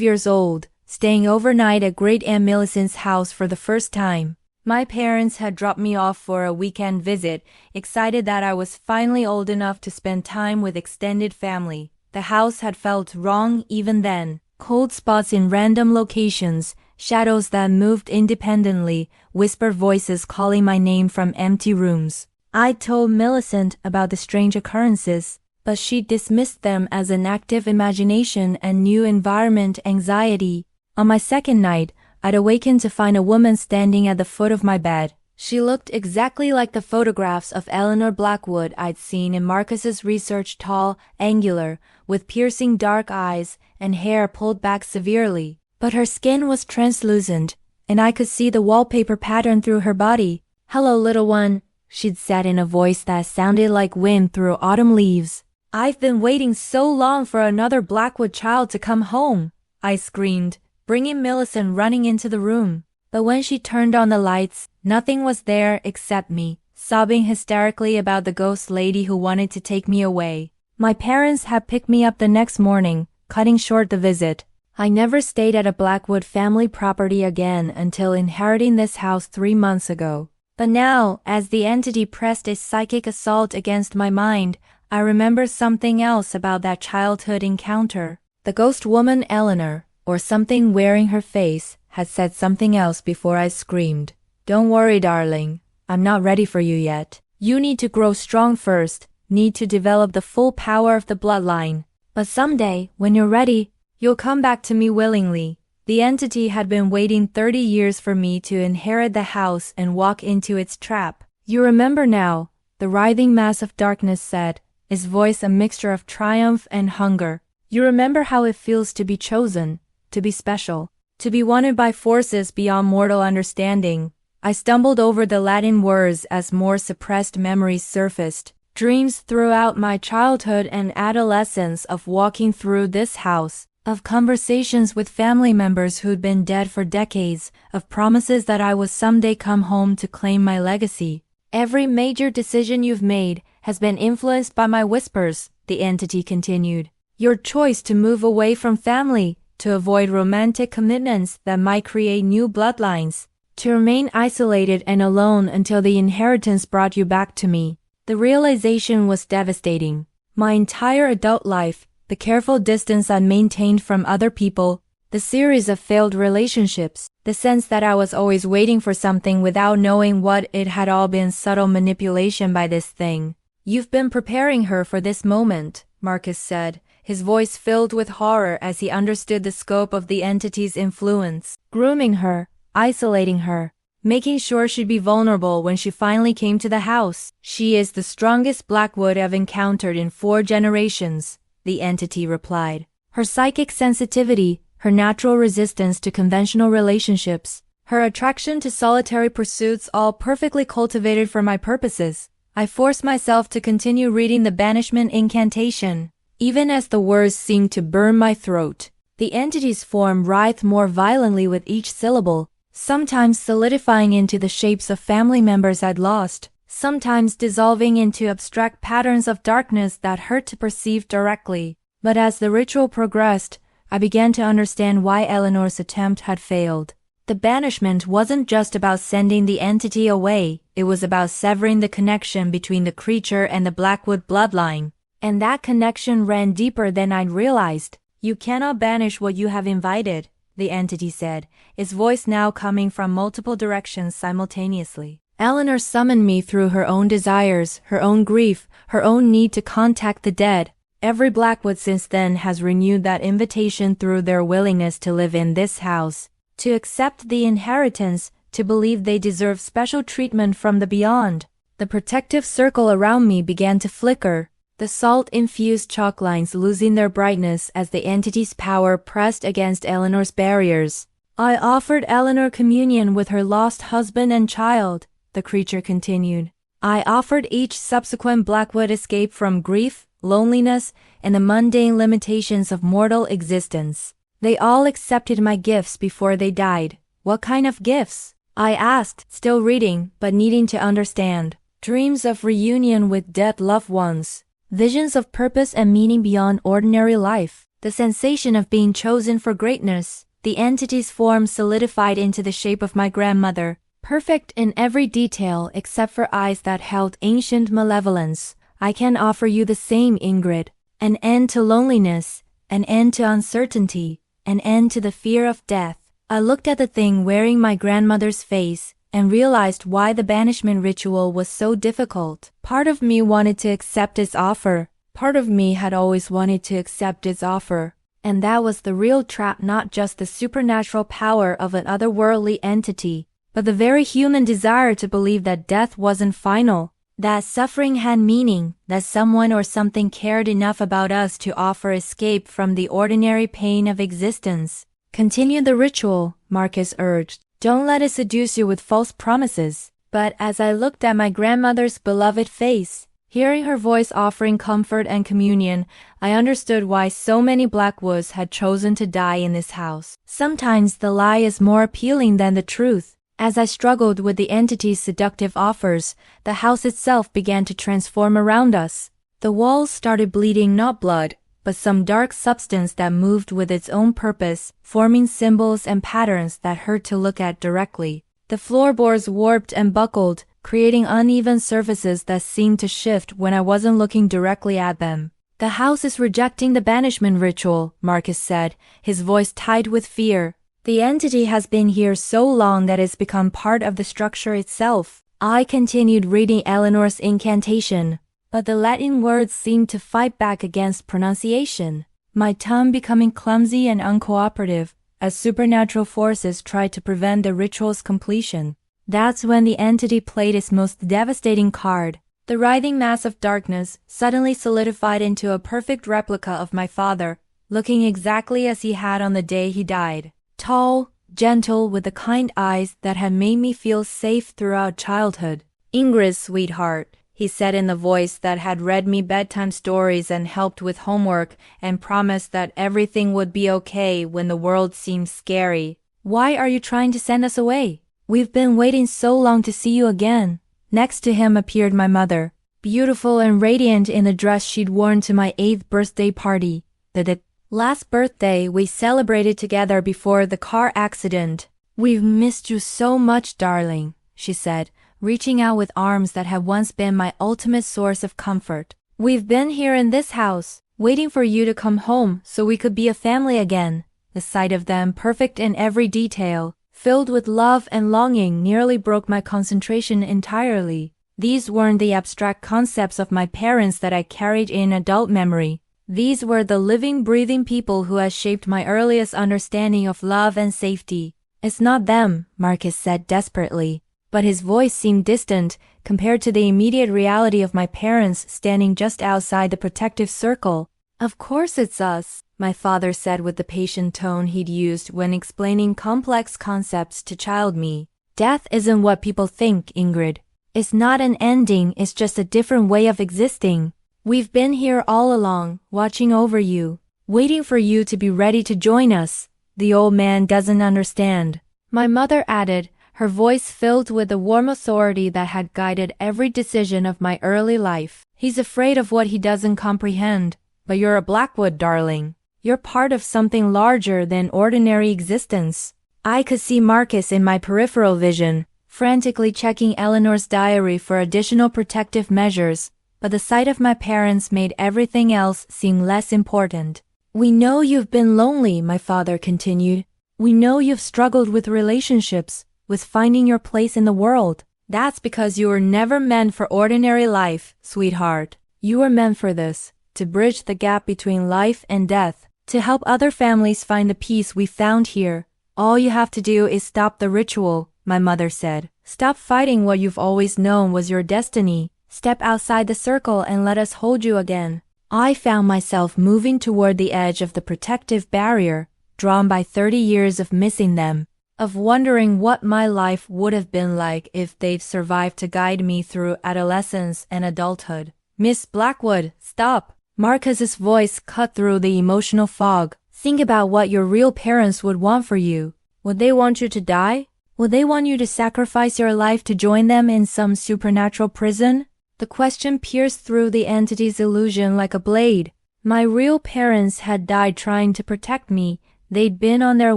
years old, staying overnight at Great Aunt Millicent's house for the first time. My parents had dropped me off for a weekend visit, excited that I was finally old enough to spend time with extended family. The house had felt wrong even then. Cold spots in random locations, shadows that moved independently, whispered voices calling my name from empty rooms. I told Millicent about the strange occurrences, but she dismissed them as an active imagination and new environment anxiety. On my second night, I'd awakened to find a woman standing at the foot of my bed. She looked exactly like the photographs of Eleanor Blackwood I'd seen in Marcus's research, tall, angular, with piercing dark eyes and hair pulled back severely. But her skin was translucent, and I could see the wallpaper pattern through her body. "Hello, little one," she'd said in a voice that sounded like wind through autumn leaves. "I've been waiting so long for another Blackwood child to come home," I screamed, bringing Millicent running into the room. But when she turned on the lights, nothing was there except me, sobbing hysterically about the ghost lady who wanted to take me away. My parents had picked me up the next morning, cutting short the visit. I never stayed at a Blackwood family property again until inheriting this house 3 months ago. But now, as the entity pressed its psychic assault against my mind, I remember something else about that childhood encounter. The ghost woman Eleanor, or something wearing her face, had said something else before I screamed. "Don't worry, darling. I'm not ready for you yet. You need to grow strong first, need to develop the full power of the bloodline. But someday, when you're ready, you'll come back to me willingly." The entity had been waiting 30 years for me to inherit the house and walk into its trap. "You remember now," the writhing mass of darkness said, its voice a mixture of triumph and hunger. "You remember how it feels to be chosen, to be special, to be wanted by forces beyond mortal understanding." I stumbled over the Latin words as more suppressed memories surfaced. Dreams throughout my childhood and adolescence of walking through this house, of conversations with family members who'd been dead for decades, of promises that I would someday come home to claim my legacy. "Every major decision you've made has been influenced by my whispers," the entity continued. "Your choice to move away from family, to avoid romantic commitments that might create new bloodlines, to remain isolated and alone until the inheritance brought you back to me." The realization was devastating. My entire adult life, the careful distance I maintained from other people, the series of failed relationships, the sense that I was always waiting for something without knowing what, it had all been subtle manipulation by this thing. "You've been preparing her for this moment," Marcus said, his voice filled with horror as he understood the scope of the entity's influence. "Grooming her, isolating her, making sure she'd be vulnerable when she finally came to the house. She is the strongest Blackwood I've encountered in 4 generations, the entity replied. Her psychic sensitivity, her natural resistance to conventional relationships, her attraction to solitary pursuits, all perfectly cultivated for my purposes. I forced myself to continue reading the banishment incantation, even as the words seemed to burn my throat. The entity's form writhed more violently with each syllable, sometimes solidifying into the shapes of family members I'd lost, sometimes dissolving into abstract patterns of darkness that hurt to perceive directly. But as the ritual progressed, I began to understand why Eleanor's attempt had failed. The banishment wasn't just about sending the entity away, it was about severing the connection between the creature and the Blackwood bloodline. And that connection ran deeper than I'd realized. "You cannot banish what you have invited," the entity said, its voice now coming from multiple directions simultaneously. "Eleanor summoned me through her own desires, her own grief, her own need to contact the dead. Every Blackwood since then has renewed that invitation through their willingness to live in this house, to accept the inheritance, to believe they deserve special treatment from the beyond. The protective circle around me began to flicker, the salt-infused chalk lines losing their brightness as the entity's power pressed against Eleanor's barriers. I offered Eleanor communion with her lost husband and child, the creature continued. I offered each subsequent Blackwood escape from grief, loneliness, and the mundane limitations of mortal existence. They all accepted my gifts before they died. What kind of gifts? I asked, still reading, but needing to understand. Dreams of reunion with dead loved ones. Visions of purpose and meaning beyond ordinary life. The sensation of being chosen for greatness. The entity's form solidified into the shape of my grandmother, perfect in every detail except for eyes that held ancient malevolence. I can offer you the same, Ingrid. An end to loneliness, an end to uncertainty, an end to the fear of death. I looked at the thing wearing my grandmother's face and realized why the banishment ritual was so difficult. Part of me wanted to accept its offer. Part of me had always wanted to accept its offer. And that was the real trap, not just the supernatural power of an otherworldly entity, but the very human desire to believe that death wasn't final, that suffering had meaning, that someone or something cared enough about us to offer escape from the ordinary pain of existence. Continue the ritual, Marcus urged. Don't let it seduce you with false promises. But as I looked at my grandmother's beloved face, hearing her voice offering comfort and communion, I understood why so many Blackwoods had chosen to die in this house. Sometimes the lie is more appealing than the truth. As I struggled with the entity's seductive offers, the house itself began to transform around us. The walls started bleeding not blood, but some dark substance that moved with its own purpose, forming symbols and patterns that hurt to look at directly. The floorboards warped and buckled, creating uneven surfaces that seemed to shift when I wasn't looking directly at them. The house is rejecting the banishment ritual, Marcus said, his voice tied with fear. The entity has been here so long that it's become part of the structure itself. I continued reading Eleanor's incantation, but the Latin words seemed to fight back against pronunciation, my tongue becoming clumsy and uncooperative as supernatural forces tried to prevent the ritual's completion. That's when the entity played its most devastating card. The writhing mass of darkness suddenly solidified into a perfect replica of my father, looking exactly as he had on the day he died. Tall, gentle, with the kind eyes that had made me feel safe throughout childhood. Ingrid, sweetheart, he said in the voice that had read me bedtime stories and helped with homework and promised that everything would be okay when the world seemed scary. Why are you trying to send us away? We've been waiting so long to see you again. Next to him appeared my mother, beautiful and radiant in the dress she'd worn to my 8th birthday party. The last birthday we celebrated together before the car accident. We've missed you so much, darling, she said, reaching out with arms that had once been my ultimate source of comfort. We've been here in this house, waiting for you to come home so we could be a family again. The sight of them, perfect in every detail, filled with love and longing, nearly broke my concentration entirely. These weren't the abstract concepts of my parents that I carried in adult memory. These were the living, breathing people who had shaped my earliest understanding of love and safety. It's not them, Marcus said desperately, but his voice seemed distant compared to the immediate reality of my parents standing just outside the protective circle. Of course it's us, my father said with the patient tone he'd used when explaining complex concepts to child me. Death isn't what people think, Ingrid. It's not an ending, it's just a different way of existing. We've been here all along, watching over you, waiting for you to be ready to join us. The old man doesn't understand, my mother added, her voice filled with the warm authority that had guided every decision of my early life. He's afraid of what he doesn't comprehend. But you're a Blackwood, darling. You're part of something larger than ordinary existence. I could see Marcus in my peripheral vision, frantically checking Eleanor's diary for additional protective measures, but the sight of my parents made everything else seem less important. We know you've been lonely, my father continued. We know you've struggled with relationships, with finding your place in the world. That's because you were never meant for ordinary life, sweetheart. You were meant for this, to bridge the gap between life and death, to help other families find the peace we found here. All you have to do is stop the ritual, my mother said. Stop fighting what you've always known was your destiny. Step outside the circle and let us hold you again. I found myself moving toward the edge of the protective barrier, drawn by 30 years of missing them, of wondering what my life would have been like if they'd survived to guide me through adolescence and adulthood. Miss Blackwood, stop! Marcus's voice cut through the emotional fog. Think about what your real parents would want for you. Would they want you to die? Would they want you to sacrifice your life to join them in some supernatural prison? The question pierced through the entity's illusion like a blade. My real parents had died trying to protect me. They'd been on their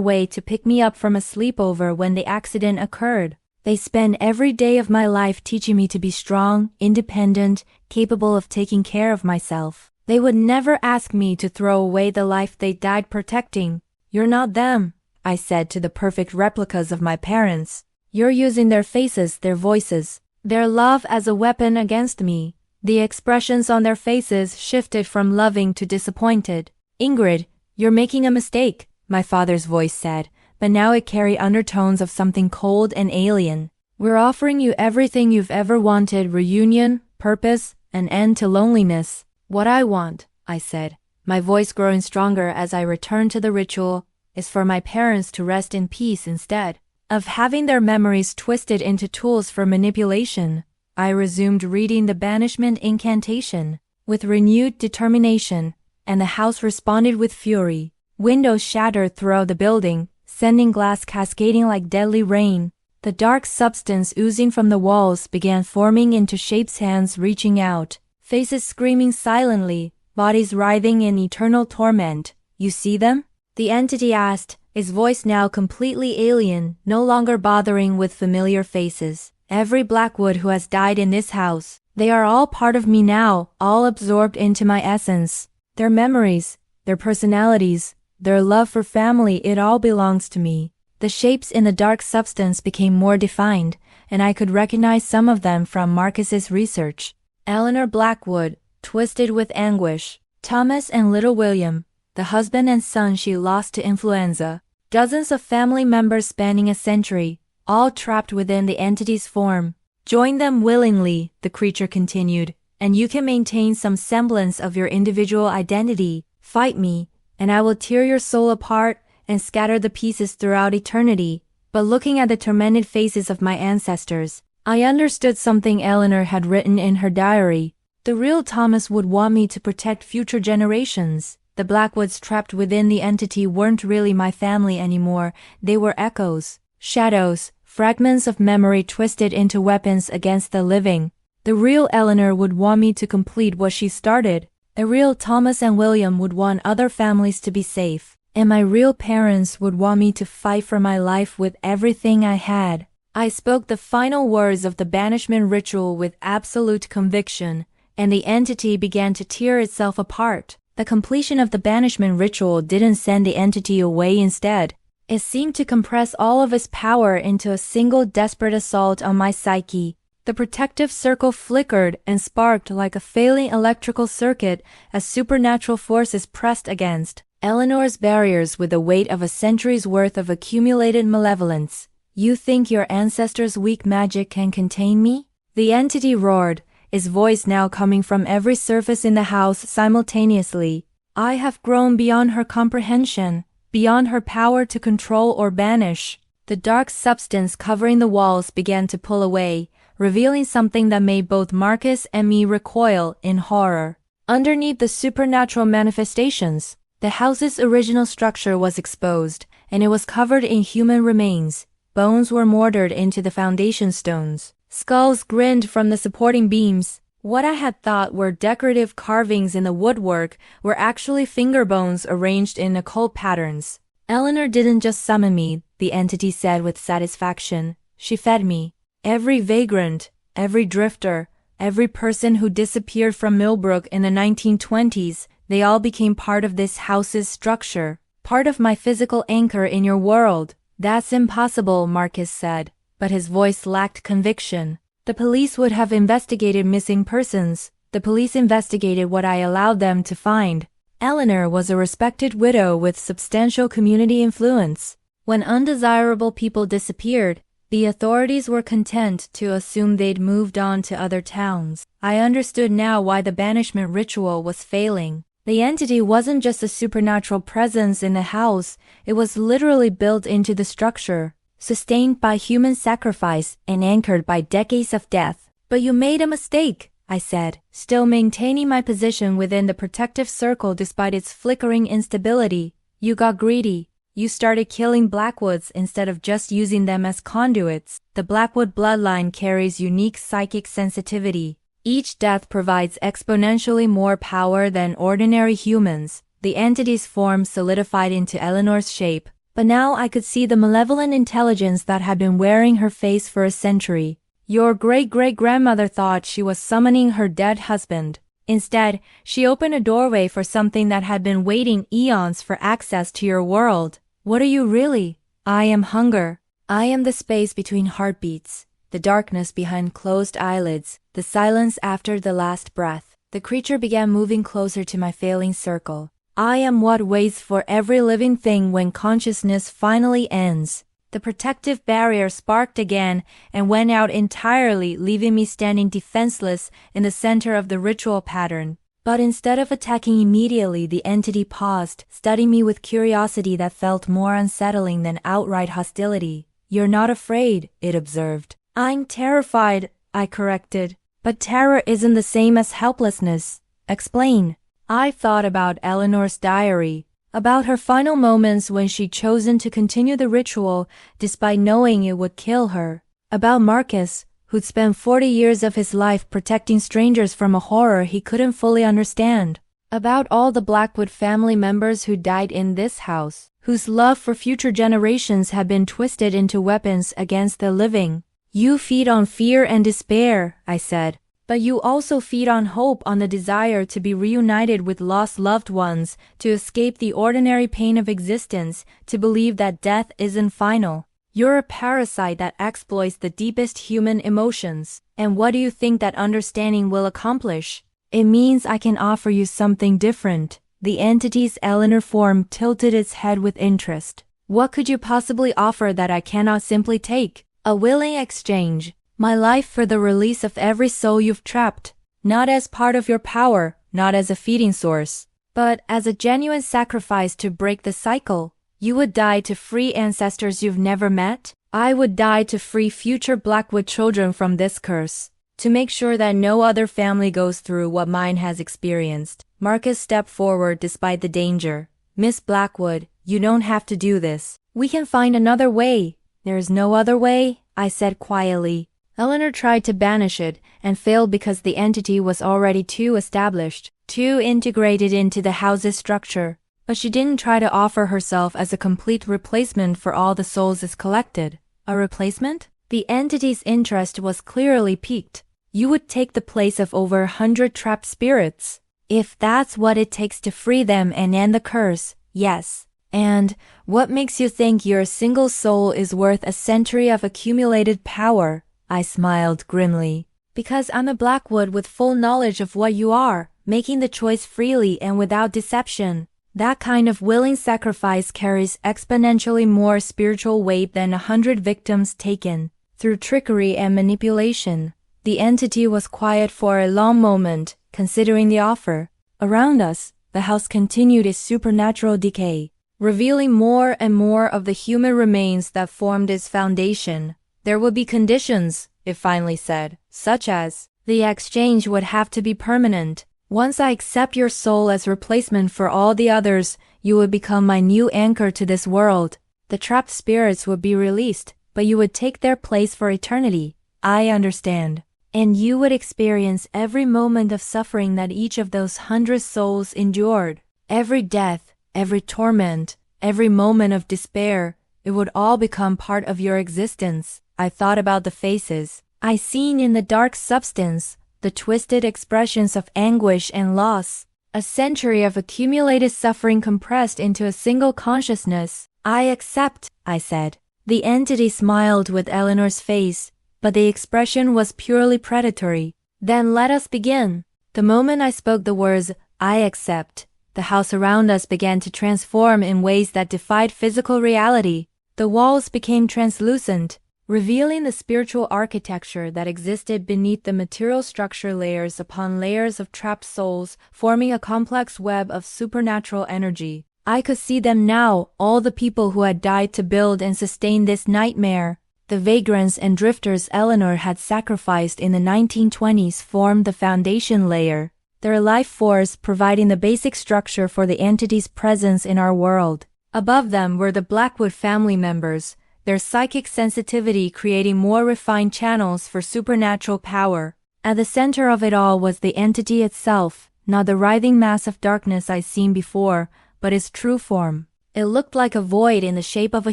way to pick me up from a sleepover when the accident occurred. They spent every day of my life teaching me to be strong, independent, capable of taking care of myself. They would never ask me to throw away the life they died protecting. You're not them, I said to the perfect replicas of my parents. You're using their faces, their voices, their love as a weapon against me. The expressions on their faces shifted from loving to disappointed. Ingrid, you're making a mistake, my father's voice said, but now it carried undertones of something cold and alien. We're offering you everything you've ever wanted: reunion, purpose, an end to loneliness. What I want, I said, my voice growing stronger as I returned to the ritual, is for my parents to rest in peace instead of having their memories twisted into tools for manipulation. I resumed reading the banishment incantation with renewed determination, and the house responded with fury. Windows shattered throughout the building, sending glass cascading like deadly rain. The dark substance oozing from the walls began forming into shapes, hands reaching out, faces screaming silently, bodies writhing in eternal torment. You see them? The entity asked, his voice now completely alien, no longer bothering with familiar faces. Every Blackwood who has died in this house, they are all part of me now, all absorbed into my essence. Their memories, their personalities, their love for family, it all belongs to me. The shapes in the dark substance became more defined, and I could recognize some of them from Marcus's research. Eleanor Blackwood, twisted with anguish. Thomas and little William, the husband and son she lost to influenza. Dozens of family members spanning a century, all trapped within the entity's form. Join them willingly, the creature continued, and you can maintain some semblance of your individual identity. Fight me, and I will tear your soul apart and scatter the pieces throughout eternity. But looking at the tormented faces of my ancestors, I understood something Eleanor had written in her diary. The real Thomas would want me to protect future generations. The Blackwoods trapped within the entity weren't really my family anymore. They were echoes, shadows, fragments of memory twisted into weapons against the living. The real Eleanor would want me to complete what she started. The real Thomas and William would want other families to be safe. And my real parents would want me to fight for my life with everything I had. I spoke the final words of the banishment ritual with absolute conviction, and the entity began to tear itself apart. The completion of the banishment ritual didn't send the entity away. Instead, it seemed to compress all of its power into a single desperate assault on my psyche. The protective circle flickered and sparked like a failing electrical circuit as supernatural forces pressed against Eleanor's barriers with the weight of a century's worth of accumulated malevolence. You think your ancestors' weak magic can contain me? The entity roared, its voice now coming from every surface in the house simultaneously. I have grown beyond her comprehension, beyond her power to control or banish. The dark substance covering the walls began to pull away, revealing something that made both Marcus and me recoil in horror. Underneath the supernatural manifestations, the house's original structure was exposed, and it was covered in human remains. Bones were mortared into the foundation stones. Skulls grinned from the supporting beams. What I had thought were decorative carvings in the woodwork were actually finger bones arranged in occult patterns. Eleanor didn't just summon me, the entity said with satisfaction. She fed me. Every vagrant, every drifter, every person who disappeared from Millbrook in the 1920s, they all became part of this house's structure, part of my physical anchor in your world. That's impossible, Marcus said, but his voice lacked conviction. The police would have investigated missing persons, The police investigated what I allowed them to find. Eleanor was a respected widow with substantial community influence. When undesirable people disappeared, the authorities were content to assume they'd moved on to other towns. I understood now why the banishment ritual was failing. The entity wasn't just a supernatural presence in the house, it was literally built into the structure, sustained by human sacrifice and anchored by decades of death. But you made a mistake, I said, still maintaining my position within the protective circle despite its flickering instability. You got greedy. You started killing Blackwoods instead of just using them as conduits. The Blackwood bloodline carries unique psychic sensitivity. Each death provides exponentially more power than ordinary humans. The entity's form solidified into Eleanor's shape, but now I could see the malevolent intelligence that had been wearing her face for a century. Your great-great-grandmother thought she was summoning her dead husband. Instead, she opened a doorway for something that had been waiting eons for access to your world. What are you really? I am hunger. I am the space between heartbeats, the darkness behind closed eyelids, the silence after the last breath. The creature began moving closer to my failing circle. I am what waits for every living thing when consciousness finally ends. The protective barrier sparked again and went out entirely, leaving me standing defenseless in the center of the ritual pattern. But instead of attacking immediately, the entity paused, studying me with curiosity that felt more unsettling than outright hostility. You're not afraid, it observed. I'm terrified, I corrected. But terror isn't the same as helplessness. Explain. I thought about Eleanor's diary, about her final moments when she'd chosen to continue the ritual despite knowing it would kill her. About Marcus, who'd spent 40 years of his life protecting strangers from a horror he couldn't fully understand. About all the Blackwood family members who died in this house, whose love for future generations had been twisted into weapons against the living. You feed on fear and despair, I said. But you also feed on hope, on the desire to be reunited with lost loved ones, to escape the ordinary pain of existence, to believe that death isn't final. You're a parasite that exploits the deepest human emotions. And what do you think that understanding will accomplish? It means I can offer you something different. The entity's Eleanor form tilted its head with interest. What could you possibly offer that I cannot simply take? A willing exchange. My life for the release of every soul you've trapped. Not as part of your power, not as a feeding source, but as a genuine sacrifice to break the cycle. You would die to free ancestors you've never met. I would die to free future Blackwood children from this curse. To make sure that no other family goes through what mine has experienced. Marcus stepped forward despite the danger. Miss Blackwood, you don't have to do this. We can find another way. There's no other way, I said quietly. Eleanor tried to banish it and failed because the entity was already too established, too integrated into the house's structure. But she didn't try to offer herself as a complete replacement for all the souls it's collected. A replacement? The entity's interest was clearly piqued. You would take the place of over 100 trapped spirits. If that's what it takes to free them and end the curse, yes. And what makes you think your single soul is worth a century of accumulated power? I smiled grimly. Because I'm a Blackwood with full knowledge of what you are, making the choice freely and without deception. That kind of willing sacrifice carries exponentially more spiritual weight than 100 victims taken through trickery and manipulation. The entity was quiet for a long moment, considering the offer. Around us, the house continued its supernatural decay, revealing more and more of the human remains that formed its foundation. There would be conditions, it finally said, such as, the exchange would have to be permanent. Once I accept your soul as replacement for all the others, you would become my new anchor to this world. The trapped spirits would be released, but you would take their place for eternity. I understand. And you would experience every moment of suffering that each of those 100 souls endured. Every death, every torment, every moment of despair, it would all become part of your existence. I thought about the faces I seen in the dark substance, the twisted expressions of anguish and loss. A century of accumulated suffering compressed into a single consciousness. I accept, I said. The entity smiled with Eleanor's face, but the expression was purely predatory. Then let us begin. The moment I spoke the words, "I accept," the house around us began to transform in ways that defied physical reality. The walls became translucent, revealing the spiritual architecture that existed beneath the material structure, layers upon layers of trapped souls, forming a complex web of supernatural energy. I could see them now, all the people who had died to build and sustain this nightmare. The vagrants and drifters Eleanor had sacrificed in the 1920s formed the foundation layer, their life force providing the basic structure for the entity's presence in our world. Above them were the Blackwood family members, their psychic sensitivity creating more refined channels for supernatural power. At the center of it all was the entity itself, not the writhing mass of darkness I'd seen before, but its true form. It looked like a void in the shape of a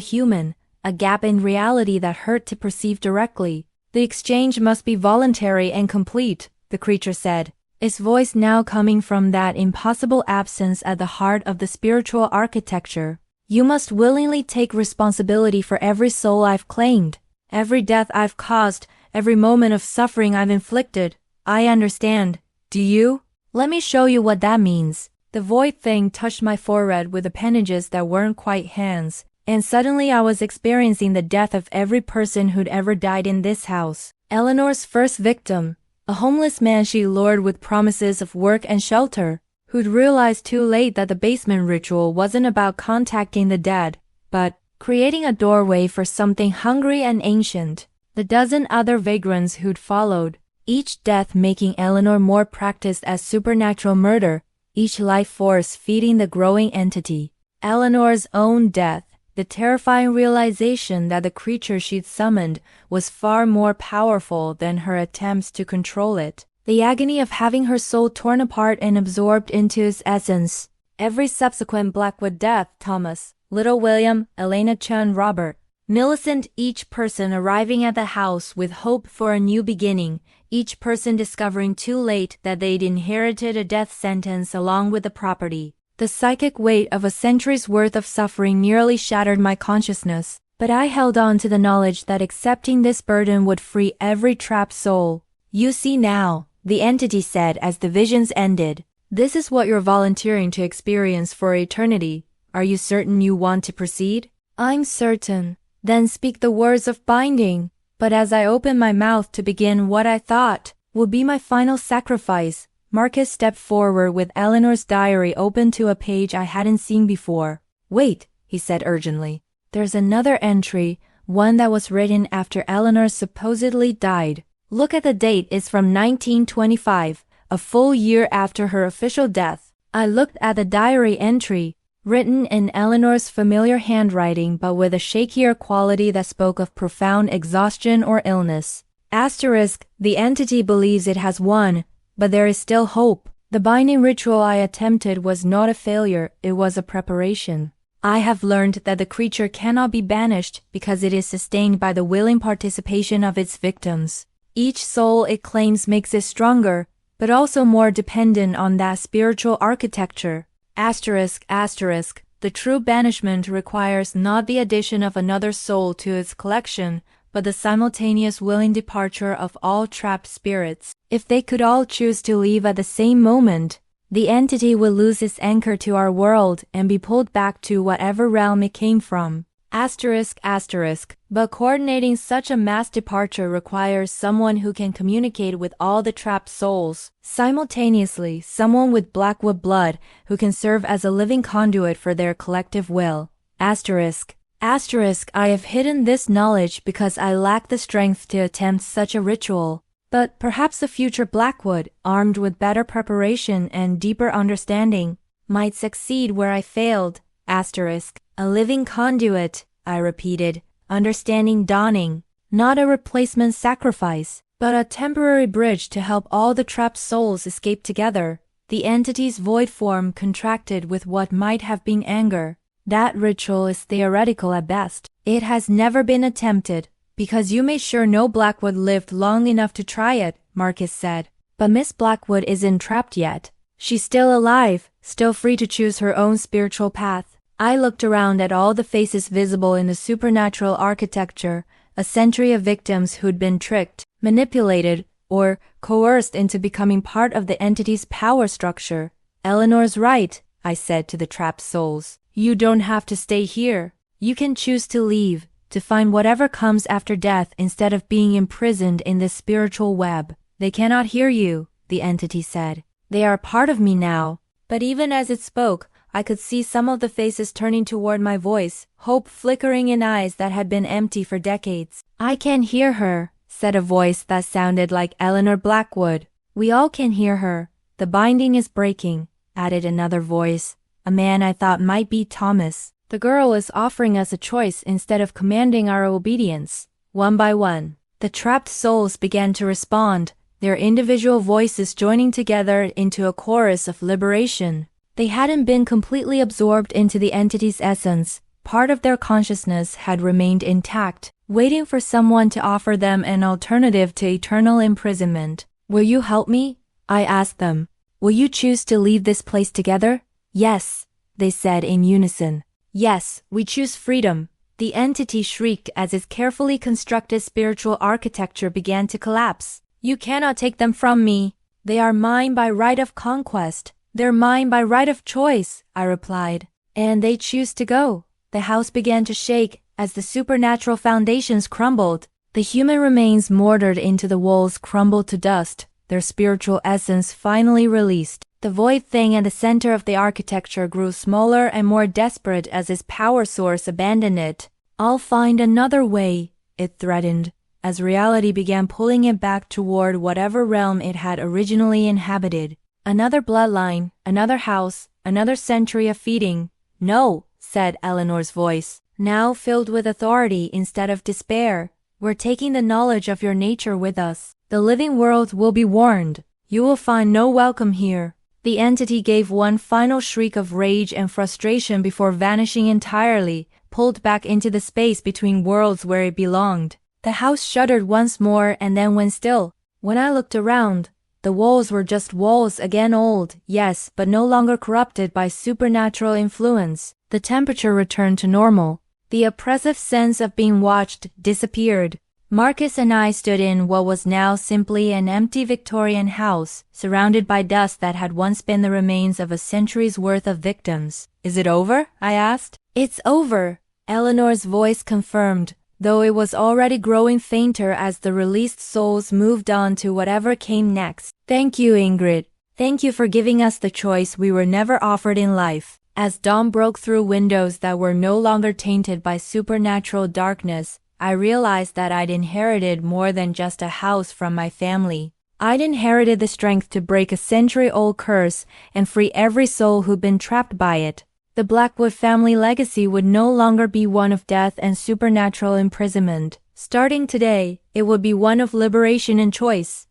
human, a gap in reality that hurt to perceive directly. "The exchange must be voluntary and complete," the creature said, its voice now coming from that impossible absence at the heart of the spiritual architecture. "You must willingly take responsibility for every soul I've claimed, every death I've caused, every moment of suffering I've inflicted. I understand. Do you? Let me show you what that means." The void thing touched my forehead with appendages that weren't quite hands, and suddenly I was experiencing the death of every person who'd ever died in this house. Eleanor's first victim, a homeless man she lured with promises of work and shelter, who'd realized too late that the basement ritual wasn't about contacting the dead, but creating a doorway for something hungry and ancient. The dozen other vagrants who'd followed, each death making Eleanor more practiced at supernatural murder, each life force feeding the growing entity. Eleanor's own death, the terrifying realization that the creature she'd summoned was far more powerful than her attempts to control it. The agony of having her soul torn apart and absorbed into its essence. Every subsequent Blackwood death, Thomas, Little William, Elena Chun, Robert, Millicent, each person arriving at the house with hope for a new beginning, each person discovering too late that they'd inherited a death sentence along with the property. The psychic weight of a century's worth of suffering nearly shattered my consciousness, but I held on to the knowledge that accepting this burden would free every trapped soul. "You see now," the entity said as the visions ended. "This is what you're volunteering to experience for eternity. Are you certain you want to proceed?" "I'm certain." "Then speak the words of binding." But as I opened my mouth to begin what I thought would be my final sacrifice, Marcus stepped forward with Eleanor's diary open to a page I hadn't seen before. "Wait," he said urgently. "There's another entry, one that was written after Eleanor supposedly died. Look at the date, it's from 1925, a full year after her official death." I looked at the diary entry, written in Eleanor's familiar handwriting but with a shakier quality that spoke of profound exhaustion or illness. Asterisk, the entity believes it has won, but there is still hope. The binding ritual I attempted was not a failure, it was a preparation. I have learned that the creature cannot be banished because it is sustained by the willing participation of its victims. Each soul it claims makes it stronger, but also more dependent on that spiritual architecture. Asterisk, asterisk, the true banishment requires not the addition of another soul to its collection, but the simultaneous willing departure of all trapped spirits. If they could all choose to leave at the same moment, the entity would lose its anchor to our world and be pulled back to whatever realm it came from. Asterisk, asterisk, but coordinating such a mass departure requires someone who can communicate with all the trapped souls. Simultaneously, someone with Blackwood blood who can serve as a living conduit for their collective will. Asterisk, asterisk, I have hidden this knowledge because I lack the strength to attempt such a ritual. But perhaps the future Blackwood, armed with better preparation and deeper understanding, might succeed where I failed. Asterisk, a living conduit, I repeated, understanding dawning, not a replacement sacrifice, but a temporary bridge to help all the trapped souls escape together. The entity's void form contracted with what might have been anger. That ritual is theoretical at best. It has never been attempted, because you made sure no Blackwood lived long enough to try it, Marcus said. But Miss Blackwood isn't trapped yet. She's still alive, still free to choose her own spiritual path. I looked around at all the faces visible in the supernatural architecture, a century of victims who'd been tricked, manipulated, or coerced into becoming part of the entity's power structure. Eleanor's right, I said to the trapped souls. You don't have to stay here. You can choose to leave, to find whatever comes after death instead of being imprisoned in this spiritual web. They cannot hear you, the entity said. They are part of me now. But even as it spoke, I could see some of the faces turning toward my voice, hope flickering in eyes that had been empty for decades. I can hear her, said a voice that sounded like Eleanor Blackwood. We all can hear her. The binding is breaking, added another voice, a man I thought might be Thomas. The girl is offering us a choice instead of commanding our obedience. One by one, the trapped souls began to respond, their individual voices joining together into a chorus of liberation. They hadn't been completely absorbed into the entity's essence. Part of their consciousness had remained intact, waiting for someone to offer them an alternative to eternal imprisonment. Will you help me? I asked them. Will you choose to leave this place together? Yes, they said in unison. Yes, we choose freedom. The entity shrieked as its carefully constructed spiritual architecture began to collapse. You cannot take them from me. They are mine by right of conquest. They're mine by right of choice, I replied. And they choose to go. The house began to shake as the supernatural foundations crumbled. The human remains mortared into the walls crumbled to dust, their spiritual essence finally released. The void thing at the center of the architecture grew smaller and more desperate as its power source abandoned it. I'll find another way, it threatened, as reality began pulling it back toward whatever realm it had originally inhabited. Another bloodline, another house, another century of feeding. No, said Eleanor's voice, now filled with authority instead of despair. We're taking the knowledge of your nature with us. The living world will be warned. You will find no welcome here. The entity gave one final shriek of rage and frustration before vanishing entirely, pulled back into the space between worlds where it belonged. The house shuddered once more and then went still. When I looked around, the walls were just walls again, old, yes, but no longer corrupted by supernatural influence. The temperature returned to normal. The oppressive sense of being watched disappeared. Marcus and I stood in what was now simply an empty Victorian house, surrounded by dust that had once been the remains of a century's worth of victims. Is it over? I asked. It's over, Eleanor's voice confirmed, though it was already growing fainter as the released souls moved on to whatever came next. Thank you, Ingrid. Thank you for giving us the choice we were never offered in life. As dawn broke through windows that were no longer tainted by supernatural darkness, I realized that I'd inherited more than just a house from my family. I'd inherited the strength to break a century-old curse and free every soul who'd been trapped by it. The Blackwood family legacy would no longer be one of death and supernatural imprisonment. Starting today, it would be one of liberation and choice.